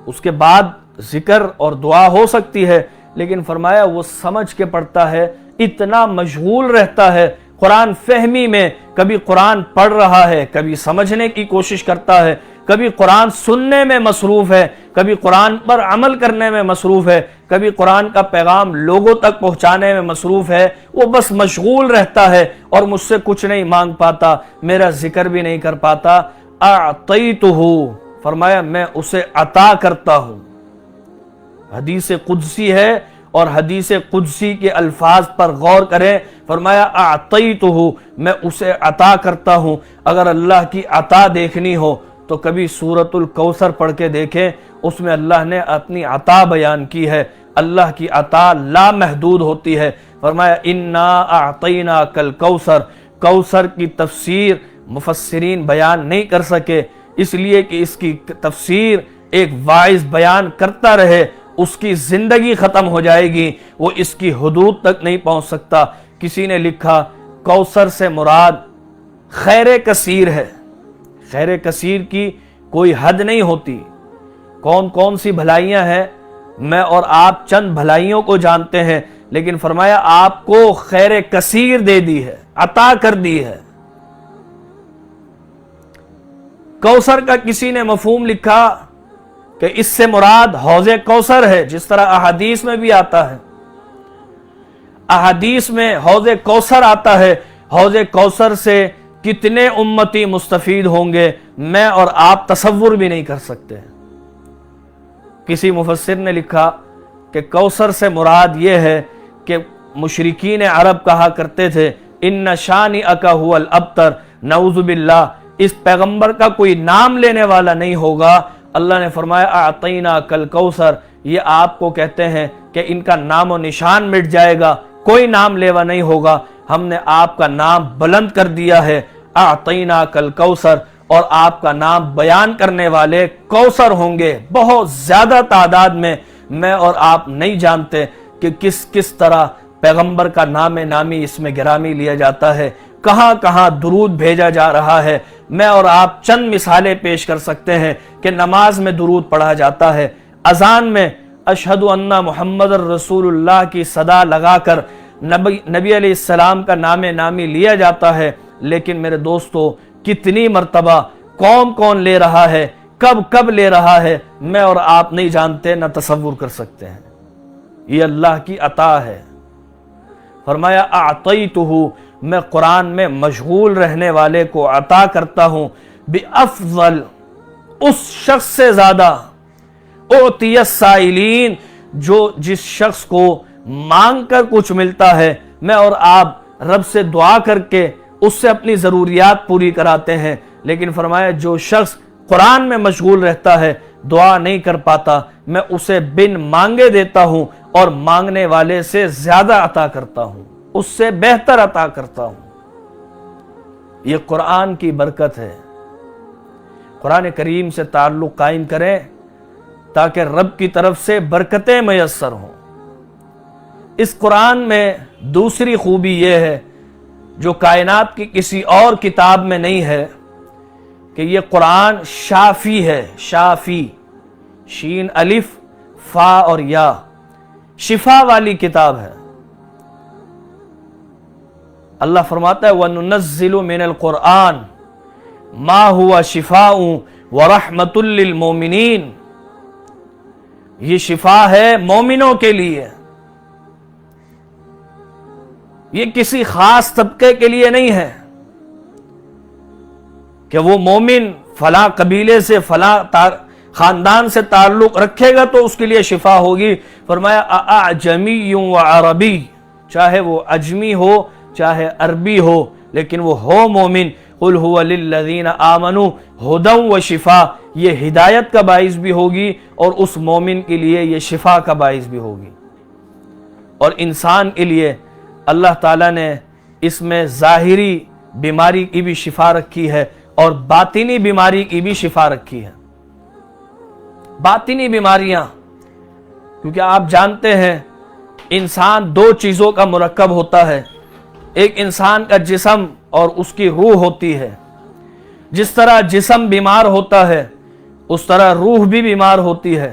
اس کے بعد ذکر اور دعا ہو سکتی ہے، لیکن فرمایا وہ سمجھ کے پڑھتا ہے، اتنا مشغول رہتا ہے قرآن فہمی میں، کبھی قرآن پڑھ رہا ہے، کبھی سمجھنے کی کوشش کرتا ہے، کبھی قرآن سننے میں مصروف ہے، کبھی قرآن پر عمل کرنے میں مصروف ہے، کبھی قرآن کا پیغام لوگوں تک پہنچانے میں مصروف ہے، وہ بس مشغول رہتا ہے اور مجھ سے کچھ نہیں مانگ پاتا، میرا ذکر بھی نہیں کر پاتا۔ اعطیتہ، فرمایا میں اسے عطا کرتا ہوں۔ حدیث قدسی ہے اور حدیث قدسی کے الفاظ پر غور کریں، فرمایا اعطیتہ، میں اسے عطا کرتا ہوں۔ اگر اللہ کی عطا دیکھنی ہو تو کبھی سورۃ الکوثر پڑھ کے دیکھیں، اس میں اللہ نے اپنی عطا بیان کی ہے، اللہ کی عطا لا محدود ہوتی ہے۔ فرمایا انا اعطیناک الکوثر، کوثر کی تفسیر مفسرین بیان نہیں کر سکے، اس لیے کہ اس کی تفسیر ایک واعظ بیان کرتا رہے اس کی زندگی ختم ہو جائے گی، وہ اس کی حدود تک نہیں پہنچ سکتا۔ کسی نے لکھا کوثر سے مراد خیر کثیر ہے، خیر کثیر کی کوئی حد نہیں ہوتی، کون کون سی بھلائیاں ہیں، میں اور آپ چند بھلائیوں کو جانتے ہیں، لیکن فرمایا آپ کو خیر کثیر دے دی ہے، عطا کر دی ہے۔ کوثر کا کسی نے مفہوم لکھا کہ اس سے مراد حوض کوثر ہے، جس طرح احادیث میں بھی آتا ہے۔ احادیث میں حوض کوثر آتا ہے، حوض کوثر سے کتنے امتی مستفید ہوں گے میں اور آپ تصور بھی نہیں کر سکتے۔ کسی مفسر نے لکھا کہ کوثر سے مراد یہ ہے کہ مشرکین عرب کہا کرتے تھے ان شانئک هو الابتر، نعوذ باللہ اس پیغمبر کا کوئی نام لینے والا نہیں ہوگا۔ اللہ نے فرمایا اعطیناک الکوثر، یہ آپ کو کہتے ہیں کہ ان کا نام و نشان مٹ جائے گا، کوئی نام لیوا نہیں ہوگا، ہم نے آپ کا نام بلند کر دیا ہے، اعطیناک الکوثر، اور آپ کا نام بیان کرنے والے کوثر ہوں گے بہت زیادہ تعداد میں اور آپ نہیں جانتے کہ کس طرح پیغمبر کا نام نامی اس میں گرامی لیا جاتا ہے، کہاں کہاں درود بھیجا جا رہا ہے۔ میں اور آپ چند مثالیں پیش کر سکتے ہیں کہ نماز میں درود پڑھا جاتا ہے، اذان میں اشہد ان محمد الرسول اللہ کی صدا لگا کر نبی علیہ السلام کا نام نامی لیا جاتا ہے، لیکن میرے دوستو کتنی مرتبہ کون لے رہا ہے، کب لے رہا ہے، میں اور آپ نہیں جانتے، نہ تصور کر سکتے ہیں۔ یہ اللہ کی عطا ہے۔ فرمایا اعطیتہ، میں قرآن میں مشغول رہنے والے کو عطا کرتا ہوں، بافضل، اس شخص سے زیادہ، اعطی السائلین، جس شخص کو مانگ کر کچھ ملتا ہے، میں اور آپ رب سے دعا کر کے اس سے اپنی ضروریات پوری کراتے ہیں، لیکن فرمایا جو شخص قرآن میں مشغول رہتا ہے، دعا نہیں کر پاتا، میں اسے بن مانگے دیتا ہوں اور مانگنے والے سے زیادہ عطا کرتا ہوں، اس سے بہتر عطا کرتا ہوں۔ یہ قرآن کی برکت ہے۔ قرآن کریم سے تعلق قائم کریں تاکہ رب کی طرف سے برکتیں میسر ہوں۔ اس قرآن میں دوسری خوبی یہ ہے جو کائنات کی کسی اور کتاب میں نہیں ہے کہ یہ قرآن شافی ہے، شافی، شین الف فا اور یا، شفا والی کتاب ہے۔ اللہ فرماتا ہے وَنُنَزِّلُ مِنَ الْقُرْآنِ مَا هُوَ شِفَاءٌ وَرَحْمَةٌ لِّلْمُؤْمِنِينَ، یہ شفا ہے مومنوں کے لیے، یہ کسی خاص طبقے کے لیے نہیں ہے کہ وہ مومن فلاں قبیلے سے فلاں خاندان سے تعلق رکھے گا تو اس کے لیے شفا ہوگی۔ فرمایا اعجمی و عربی، چاہے وہ اجمی ہو چاہے عربی ہو، لیکن وہ ہو مومن۔ قل هو للذین آمنوا ھدی و شفا، یہ ہدایت کا باعث بھی ہوگی اور اس مومن کے لیے یہ شفا کا باعث بھی ہوگی۔ اور انسان کے لیے اللہ تعالیٰ نے اس میں ظاہری بیماری کی بھی شفا رکھی ہے اور باطنی بیماری کی بھی شفا رکھی ہے۔ باطنی بیماریاں، کیونکہ آپ جانتے ہیں انسان دو چیزوں کا مرکب ہوتا ہے، ایک انسان کا جسم اور اس کی روح ہوتی ہے۔ جس طرح جسم بیمار ہوتا ہے اس طرح روح بھی بیمار ہوتی ہے،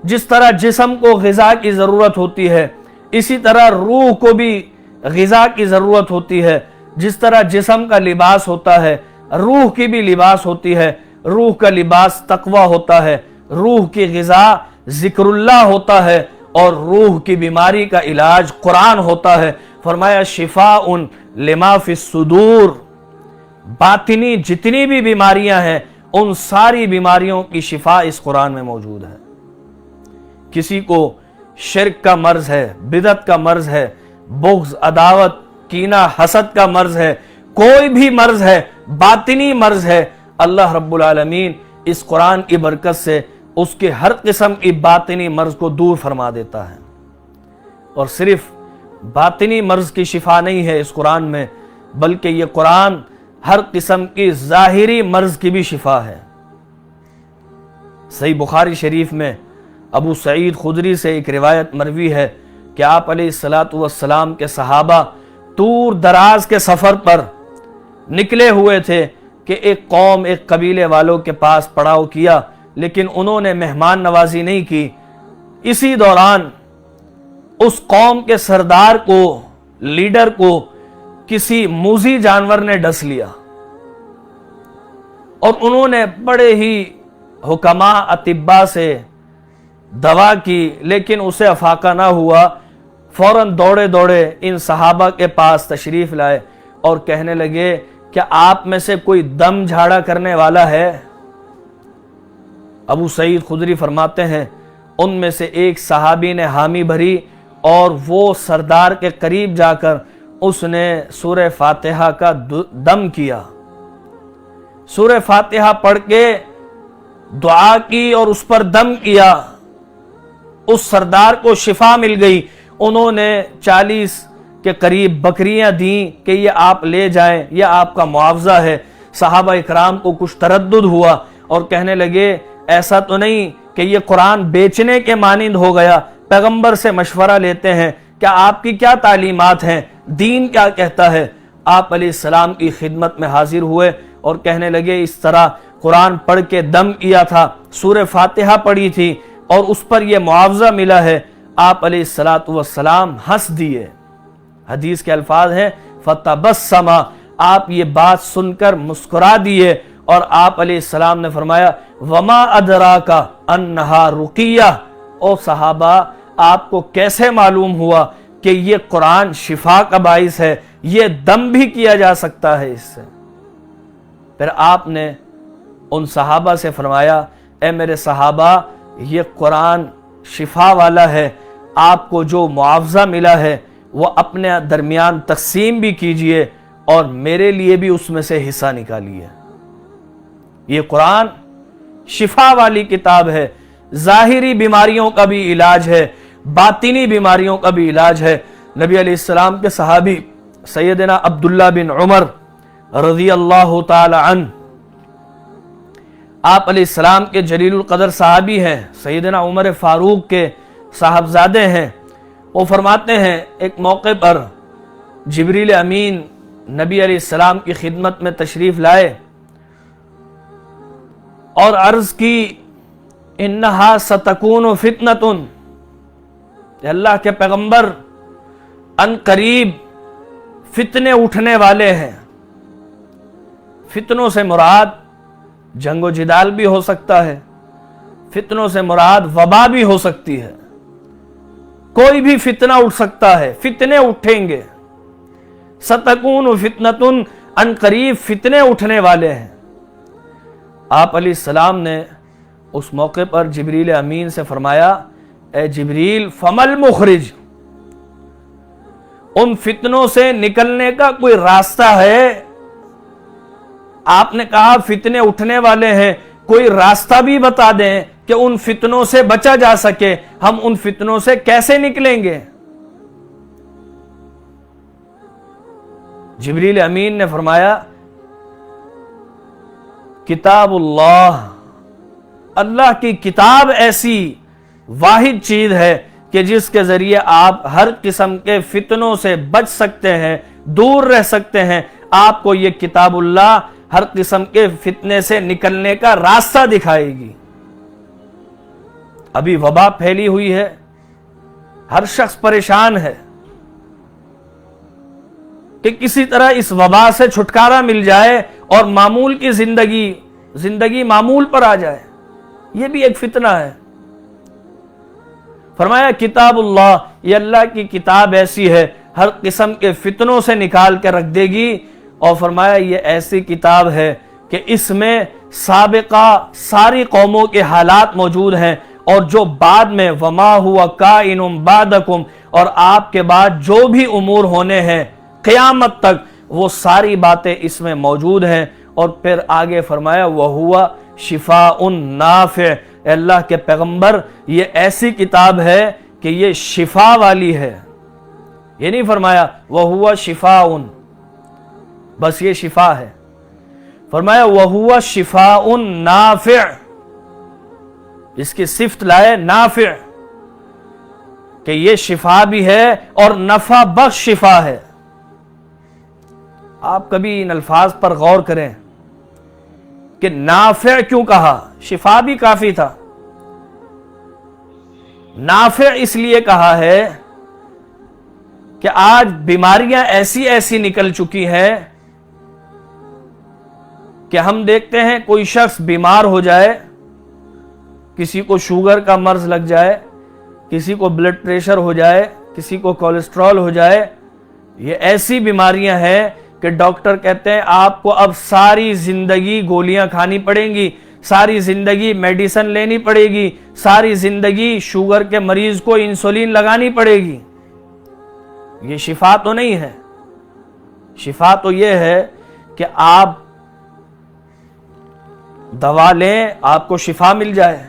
جس طرح جسم کو غذا کی ضرورت ہوتی ہے اسی طرح روح کو بھی غذا کی ضرورت ہوتی ہے۔ جس طرح جسم کا لباس ہوتا ہے روح کی بھی لباس ہوتی ہے، روح کا لباس تقوی ہوتا ہے، روح کی غذا ذکر اللہ ہوتا ہے اور روح کی بیماری کا علاج قرآن ہوتا ہے۔ فرمایا شفاء لما فی الصدور، باطنی جتنی بھی بیماریاں ہیں ان ساری بیماریوں کی شفا اس قرآن میں موجود ہے۔ کسی کو شرک کا مرض ہے، بدعت کا مرض ہے، بغض، عداوت، کینہ، حسد کا مرض ہے، کوئی بھی مرض ہے، باطنی مرض ہے، اللہ رب العالمین اس قرآن کی برکت سے اس کے ہر قسم کی باطنی مرض کو دور فرما دیتا ہے۔ اور صرف باطنی مرض کی شفا نہیں ہے اس قرآن میں، بلکہ یہ قرآن ہر قسم کی ظاہری مرض کی بھی شفا ہے۔ صحیح بخاری شریف میں ابو سعید خدری سے ایک روایت مروی ہے کہ آپ علیہ السلام کے صحابہ دور دراز کے سفر پر نکلے ہوئے تھے کہ ایک قوم، ایک قبیلے والوں کے پاس پڑاؤ کیا، لیکن انہوں نے مہمان نوازی نہیں کی۔ اسی دوران اس قوم کے سردار کو، لیڈر کو کسی موذی جانور نے ڈس لیا اور انہوں نے بڑے ہی حکماء اطباء سے دوا کی لیکن اسے افاقہ نہ ہوا۔ فوراً دوڑے دوڑے ان صحابہ کے پاس تشریف لائے اور کہنے لگے کیا آپ میں سے کوئی دم جھاڑا کرنے والا ہے؟ ابو سعید خدری فرماتے ہیں ان میں سے ایک صحابی نے حامی بھری اور وہ سردار کے قریب جا کر اس نے سورہ فاتحہ کا دم کیا، سورہ فاتحہ پڑھ کے دعا کی اور اس پر دم کیا۔ اس سردار کو شفا مل گئی۔ انہوں نے 40 کے قریب بکریاں دیں کہ یہ آپ لے جائیں، یہ آپ کا معاوضہ ہے۔ صحابہ اکرام کو کچھ تردد ہوا اور کہنے لگے ایسا تو نہیں کہ یہ قرآن بیچنے کے مانند ہو گیا، پیغمبر سے مشورہ لیتے ہیں، کیا آپ کی کیا تعلیمات ہیں، دین کیا کہتا ہے؟ آپ علیہ السلام کی خدمت میں حاضر ہوئے اور کہنے لگے اس طرح قرآن پڑھ کے دم کیا تھا، سورہ فاتحہ پڑھی تھی اور اس پر یہ معاوضہ ملا ہے۔ آپ علیہ السلام ہنس دیے۔ حدیث کے الفاظ ہیں فتبسم، آپ یہ بات سن کر مسکرا دیے اور آپ علیہ السلام نے فرمایا وما ادراک انہا رقیہ، او صحابہ آپ کو کیسے معلوم ہوا کہ یہ قرآن شفا کا باعث ہے، یہ دم بھی کیا جا سکتا ہے اس سے؟ پھر آپ نے ان صحابہ سے فرمایا اے میرے صحابہ یہ قرآن شفا والا ہے، آپ کو جو معاوضہ ملا ہے وہ اپنے درمیان تقسیم بھی کیجئے اور میرے لیے بھی اس میں سے حصہ نکالیے۔ یہ قرآن شفا والی کتاب ہے، ظاہری بیماریوں کا بھی علاج ہے، باطنی بیماریوں کا بھی علاج ہے۔ نبی علیہ السلام کے صحابی سیدنا عبداللہ بن عمر رضی اللہ تعالی عنہ، آپ علیہ السلام کے جلیل القدر صحابی ہیں، سیدنا عمر فاروق کے صاحبزادے ہیں۔ وہ فرماتے ہیں ایک موقع پر جبریل امین نبی علیہ السلام کی خدمت میں تشریف لائے اور عرض کی انہا ستکون فتنۃ، اللہ کے پیغمبر ان قریب فتنے اٹھنے والے ہیں۔ فتنوں سے مراد جنگ و جدال بھی ہو سکتا ہے، فتنوں سے مراد وبا بھی ہو سکتی ہے، کوئی بھی فتنہ اٹھ سکتا ہے، فتنے اٹھیں گے۔ ستکون فتنۃ، ان قریب فتنے اٹھنے والے ہیں۔ آپ علیہ السلام نے اس موقع پر جبریل امین سے فرمایا اے جبریل فمل مخرج، ان فتنوں سے نکلنے کا کوئی راستہ ہے؟ آپ نے کہا فتنے اٹھنے والے ہیں، کوئی راستہ بھی بتا دیں کہ ان فتنوں سے بچا جا سکے، ہم ان فتنوں سے کیسے نکلیں گے؟ جبریل امین نے فرمایا کتاب اللہ، اللہ کی کتاب ایسی واحد چیز ہے کہ جس کے ذریعے آپ ہر قسم کے فتنوں سے بچ سکتے ہیں، دور رہ سکتے ہیں۔ آپ کو یہ کتاب اللہ ہر قسم کے فتنے سے نکلنے کا راستہ دکھائے گی۔ ابھی وبا پھیلی ہوئی ہے، ہر شخص پریشان ہے کہ کسی طرح اس وبا سے چھٹکارا مل جائے اور معمول کی زندگی معمول پر آ جائے، یہ بھی ایک فتنہ ہے۔ فرمایا کتاب اللہ، یہ اللہ کی کتاب ایسی ہے ہر قسم کے فتنوں سے نکال کے رکھ دے گی، اور فرمایا یہ ایسی کتاب ہے کہ اس میں سابقہ ساری قوموں کے حالات موجود ہیں، اور جو بعد میں وما ہوا کائن بعدکم، اور آپ کے بعد جو بھی امور ہونے ہیں قیامت تک، وہ ساری باتیں اس میں موجود ہیں۔ اور پھر آگے فرمایا وَهُوَ شِفَاءٌ نَافِعٌ، اے اللہ کے پیغمبر یہ ایسی کتاب ہے کہ یہ شفا والی ہے۔ یہ نہیں فرمایا وَهُوَ شِفَاءٌ، بس یہ شفا ہے، فرمایا وَهُوَ شِفَاءٌ نَافِعٌ، اس کی صفت لائے نافع، کہ یہ شفا بھی ہے اور نفع بخش شفا ہے۔ آپ کبھی ان الفاظ پر غور کریں کہ نافع کیوں کہا؟ شفا بھی کافی تھا، نافع اس لیے کہا ہے کہ آج بیماریاں ایسی نکل چکی ہیں کہ ہم دیکھتے ہیں کوئی شخص بیمار ہو جائے، کسی کو شوگر کا مرض لگ جائے، کسی کو بلڈ پریشر ہو جائے، کسی کو کولیسٹرول ہو جائے، یہ ایسی بیماریاں ہیں کہ ڈاکٹر کہتے ہیں آپ کو اب ساری زندگی گولیاں کھانی پڑیں گی، ساری زندگی میڈیسن لینی پڑے گی، ساری زندگی شوگر کے مریض کو انسولین لگانی پڑے گی۔ یہ شفا تو نہیں ہے۔ شفا تو یہ ہے کہ آپ دوا لیں، آپ کو شفا مل جائے۔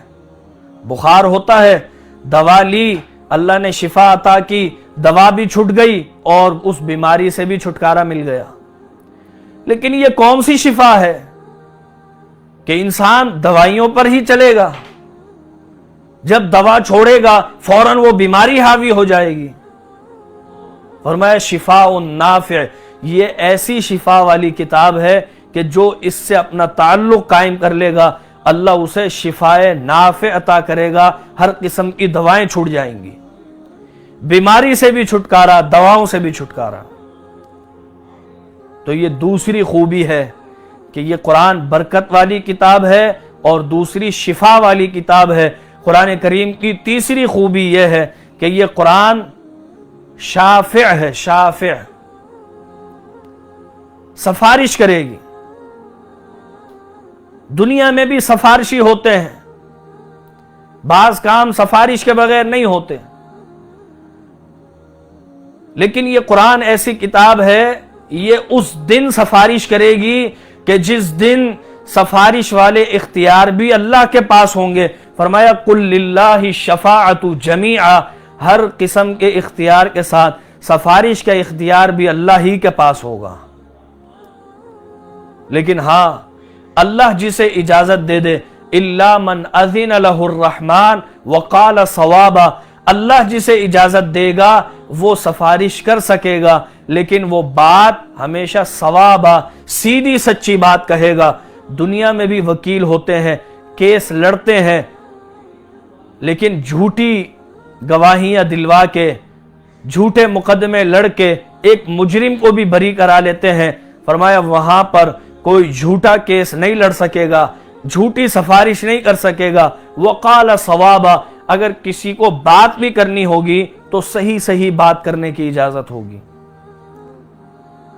بخار ہوتا ہے، دوا لی، اللہ نے شفا عطا کی، دوا بھی چھٹ گئی اور اس بیماری سے بھی چھٹکارا مل گیا۔ لیکن یہ کون سی شفا ہے کہ انسان دوائیوں پر ہی چلے گا؟ جب دوا چھوڑے گا فوراً وہ بیماری حاوی ہو جائے گی۔ فرمایا شفاء نافع، یہ ایسی شفا والی کتاب ہے کہ جو اس سے اپنا تعلق قائم کر لے گا اللہ اسے شفاء نافع عطا کرے گا، ہر قسم کی دوائیں چھوٹ جائیں گی، بیماری سے بھی چھٹکارا، دواؤں سے بھی چھٹکارا۔ تو یہ دوسری خوبی ہے کہ یہ قرآن برکت والی کتاب ہے اور دوسری شفا والی کتاب ہے۔ قرآن کریم کی تیسری خوبی یہ ہے کہ یہ قرآن شافع ہے، شافع، سفارش کرے گی۔ دنیا میں بھی سفارشی ہوتے ہیں، بعض کام سفارش کے بغیر نہیں ہوتے، لیکن یہ قرآن ایسی کتاب ہے یہ اس دن سفارش کرے گی کہ جس دن سفارش والے اختیار بھی اللہ کے پاس ہوں گے۔ فرمایا قل للہ الشفاعۃ جمیعا، ہر قسم کے اختیار کے ساتھ سفارش کا اختیار بھی اللہ ہی کے پاس ہوگا۔ لیکن ہاں، اللہ جسے اجازت دے دے، الا من اذن لہ الرحمن وقال صوابا، اللہ جسے اجازت دے گا وہ سفارش کر سکے گا، لیکن وہ بات ہمیشہ صوابا، سیدھی سچی بات کہے گا۔ دنیا میں بھی وکیل ہوتے ہیں، کیس لڑتے ہیں، لیکن جھوٹی گواہیاں دلوا کے، جھوٹے مقدمے لڑ کے ایک مجرم کو بھی بری کرا لیتے ہیں۔ فرمایا وہاں پر کوئی جھوٹا کیس نہیں لڑ سکے گا، جھوٹی سفارش نہیں کر سکے گا۔ وقال صوابا، اگر کسی کو بات بھی کرنی ہوگی تو صحیح صحیح بات کرنے کی اجازت ہوگی۔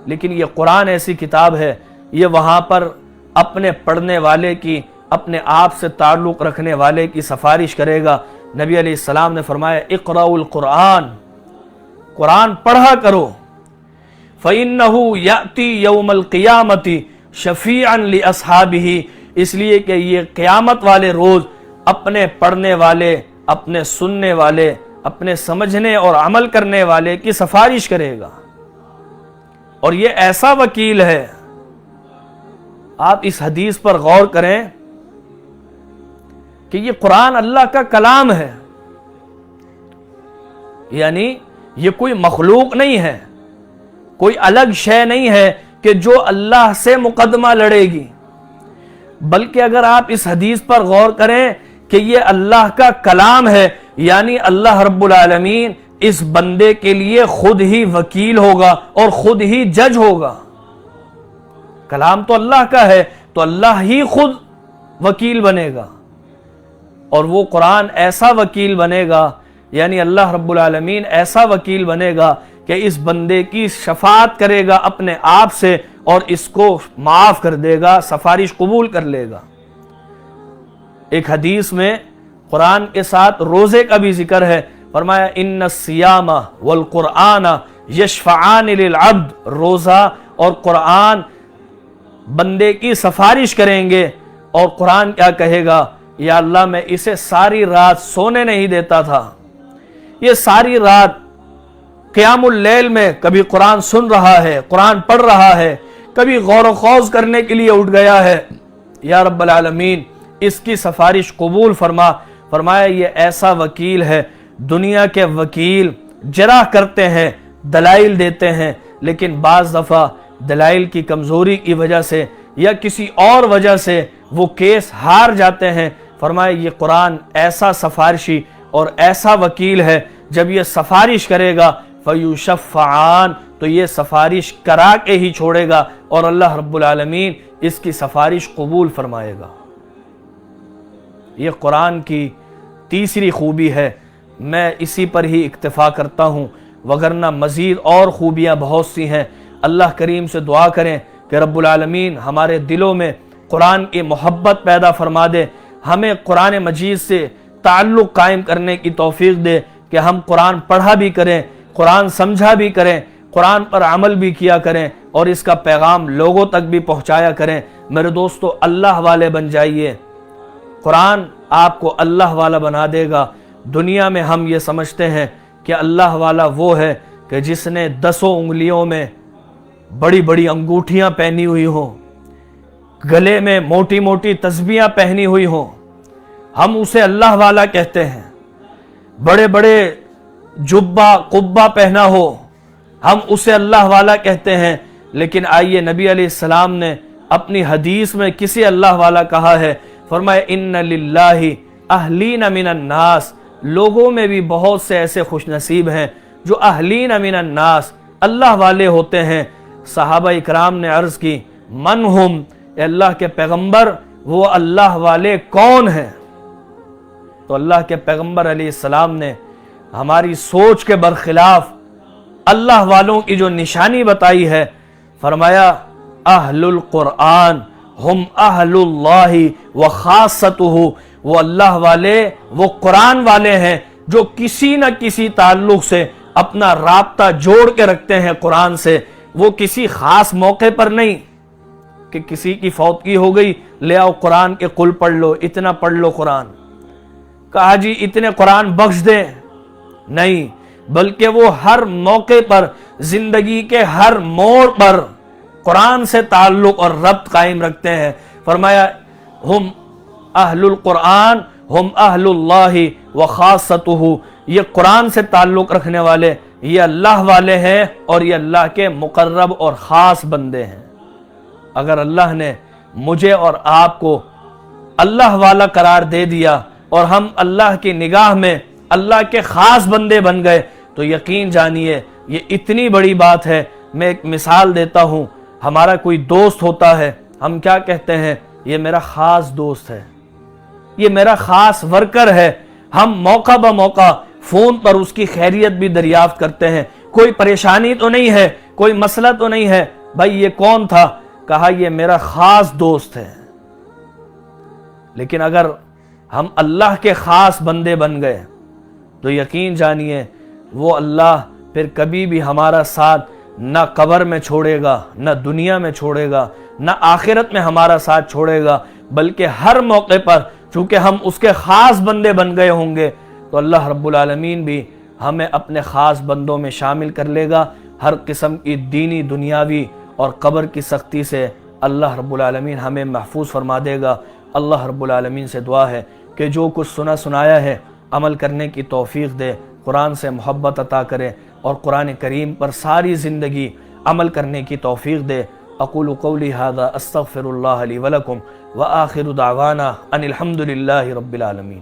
لیکن یہ قرآن ایسی کتاب ہے، یہ وہاں پر اپنے پڑھنے والے کی، اپنے آپ سے تعلق رکھنے والے کی سفارش کرے گا۔ نبی علیہ السلام نے فرمایا اقرأوا القرآن، قرآن پڑھا کرو، فَإِنَّهُ يَأْتِي يَوْمَ الْقِيَامَةِ شَفِيعًا لِأَصْحَابِهِ، اس لیے کہ یہ قیامت والے روز اپنے پڑھنے والے، اپنے سننے والے، اپنے سمجھنے اور عمل کرنے والے کی سفارش کرے گا۔ اور یہ ایسا وکیل ہے، آپ اس حدیث پر غور کریں کہ یہ قرآن اللہ کا کلام ہے، یعنی یہ کوئی مخلوق نہیں ہے، کوئی الگ شے نہیں ہے کہ جو اللہ سے مقدمہ لڑے گی، بلکہ اگر آپ اس حدیث پر غور کریں کہ یہ اللہ کا کلام ہے، یعنی اللہ رب العالمین اس بندے کے لیے خود ہی وکیل ہوگا اور خود ہی جج ہوگا۔ کلام تو اللہ کا ہے تو اللہ ہی خود وکیل بنے گا، اور وہ قرآن ایسا وکیل بنے گا، یعنی اللہ رب العالمین ایسا وکیل بنے گا کہ اس بندے کی شفاعت کرے گا اپنے آپ سے اور اس کو معاف کر دے گا، سفارش قبول کر لے گا۔ ایک حدیث میں قرآن کے ساتھ روزے کا بھی ذکر ہے، فرمایا ان الصیام والقرآن یشفعان للعبد، روزہ اور قرآن بندے کی سفارش کریں گے۔ اور قرآن کیا کہے گا؟ یا اللہ میں اسے ساری رات سونے نہیں دیتا تھا، یہ ساری رات قیام اللیل میں کبھی قرآن سن رہا ہے، قرآن پڑھ رہا ہے، کبھی غور و خوض کرنے کے لیے اٹھ گیا ہے، یا رب العالمین اس کی سفارش قبول فرما۔ فرمایا یہ ایسا وکیل ہے۔ دنیا کے وکیل جرح کرتے ہیں، دلائل دیتے ہیں، لیکن بعض دفعہ دلائل کی کمزوری کی وجہ سے یا کسی اور وجہ سے وہ کیس ہار جاتے ہیں۔ فرمایا یہ قرآن ایسا سفارشی اور ایسا وکیل ہے، جب یہ سفارش کرے گا فَيُشَفَّعَانِ، تو یہ سفارش کرا کے ہی چھوڑے گا اور اللہ رب العالمین اس کی سفارش قبول فرمائے گا۔ یہ قرآن کی تیسری خوبی ہے میں اسی پر ہی اکتفا کرتا ہوں، وگرنہ مزید اور خوبیاں بہت سی ہیں۔ اللہ کریم سے دعا کریں کہ رب العالمین ہمارے دلوں میں قرآن کی محبت پیدا فرما دے، ہمیں قرآن مجید سے تعلق قائم کرنے کی توفیق دے کہ ہم قرآن پڑھا بھی کریں، قرآن سمجھا بھی کریں، قرآن پر عمل بھی کیا کریں اور اس کا پیغام لوگوں تک بھی پہنچایا کریں۔ میرے دوستو، اللہ والے بن جائیے، قرآن آپ کو اللہ والا بنا دے گا۔ دنیا میں ہم یہ سمجھتے ہیں کہ اللہ والا وہ ہے کہ جس نے 10 انگلیوں میں بڑی بڑی انگوٹھیاں پہنی ہوئی ہوں، گلے میں موٹی موٹی تسبیحاں پہنی ہوئی ہوں، ہم اسے اللہ والا کہتے ہیں۔ بڑے بڑے جبہ قبہ پہنا ہو، ہم اسے اللہ والا کہتے ہیں۔ لیکن آئیے، نبی علیہ السلام نے اپنی حدیث میں کسی اللہ والا کہا ہے، فرمایا ان للہ اہلین من الناس، لوگوں میں بھی بہت سے ایسے خوش نصیب ہیں جو اہلین من الناس، اللہ والے ہوتے ہیں۔ صحابہ اکرام نے عرض کی، من ہم، اے اللہ کے پیغمبر وہ اللہ والے کون ہیں؟ تو اللہ کے پیغمبر علیہ السلام نے ہماری سوچ کے برخلاف اللہ والوں کی جو نشانی بتائی ہے، فرمایا اہل القرآن ہم اہل اللہ وخاصتہ، وہ اللہ والے وہ قرآن والے ہیں جو کسی نہ کسی تعلق سے اپنا رابطہ جوڑ کے رکھتے ہیں قرآن سے۔ وہ کسی خاص موقع پر نہیں کہ کسی کی فوتگی ہو گئی، لے آؤ قرآن کے قل پڑھ لو، اتنا پڑھ لو قرآن، کہا جی اتنے قرآن بخش دیں، نہیں، بلکہ وہ ہر موقع پر، زندگی کے ہر موڑ پر قرآن سے تعلق اور ربط قائم رکھتے ہیں۔ فرمایا ہم اہل القرآن ہم اہل اللہ وخاصتہ، یہ قرآن سے تعلق رکھنے والے یہ اللہ والے ہیں اور یہ اللہ کے مقرب اور خاص بندے ہیں۔ اگر اللہ نے مجھے اور آپ کو اللہ والا قرار دے دیا اور ہم اللہ کی نگاہ میں اللہ کے خاص بندے بن گئے تو یقین جانیے یہ اتنی بڑی بات ہے۔ میں ایک مثال دیتا ہوں، ہمارا کوئی دوست ہوتا ہے، ہم کیا کہتے ہیں؟ یہ میرا خاص دوست ہے، یہ میرا خاص ورکر ہے۔ ہم موقع بہ موقع فون پر اس کی خیریت بھی دریافت کرتے ہیں، کوئی پریشانی تو نہیں ہے، کوئی مسئلہ تو نہیں ہے؟ بھائی یہ کون تھا؟ کہا یہ میرا خاص دوست ہے۔ لیکن اگر ہم اللہ کے خاص بندے بن گئے تو یقین جانیے وہ اللہ پھر کبھی بھی ہمارا ساتھ نہ قبر میں چھوڑے گا، نہ دنیا میں چھوڑے گا، نہ آخرت میں ہمارا ساتھ چھوڑے گا، بلکہ ہر موقع پر چونکہ ہم اس کے خاص بندے بن گئے ہوں گے تو اللہ رب العالمین بھی ہمیں اپنے خاص بندوں میں شامل کر لے گا۔ ہر قسم کی دینی، دنیاوی اور قبر کی سختی سے اللہ رب العالمین ہمیں محفوظ فرما دے گا۔ اللہ رب العالمین سے دعا ہے کہ جو کچھ سنایا ہے عمل کرنے کی توفیق دے، قرآن سے محبت عطا کرے اور قرآن کریم پر ساری زندگی عمل کرنے کی توفیق دے۔ اقول قولی ھذا استغفر اللہ لی ولکم وآخر دعوانا ان الحمد للہ رب العالمین۔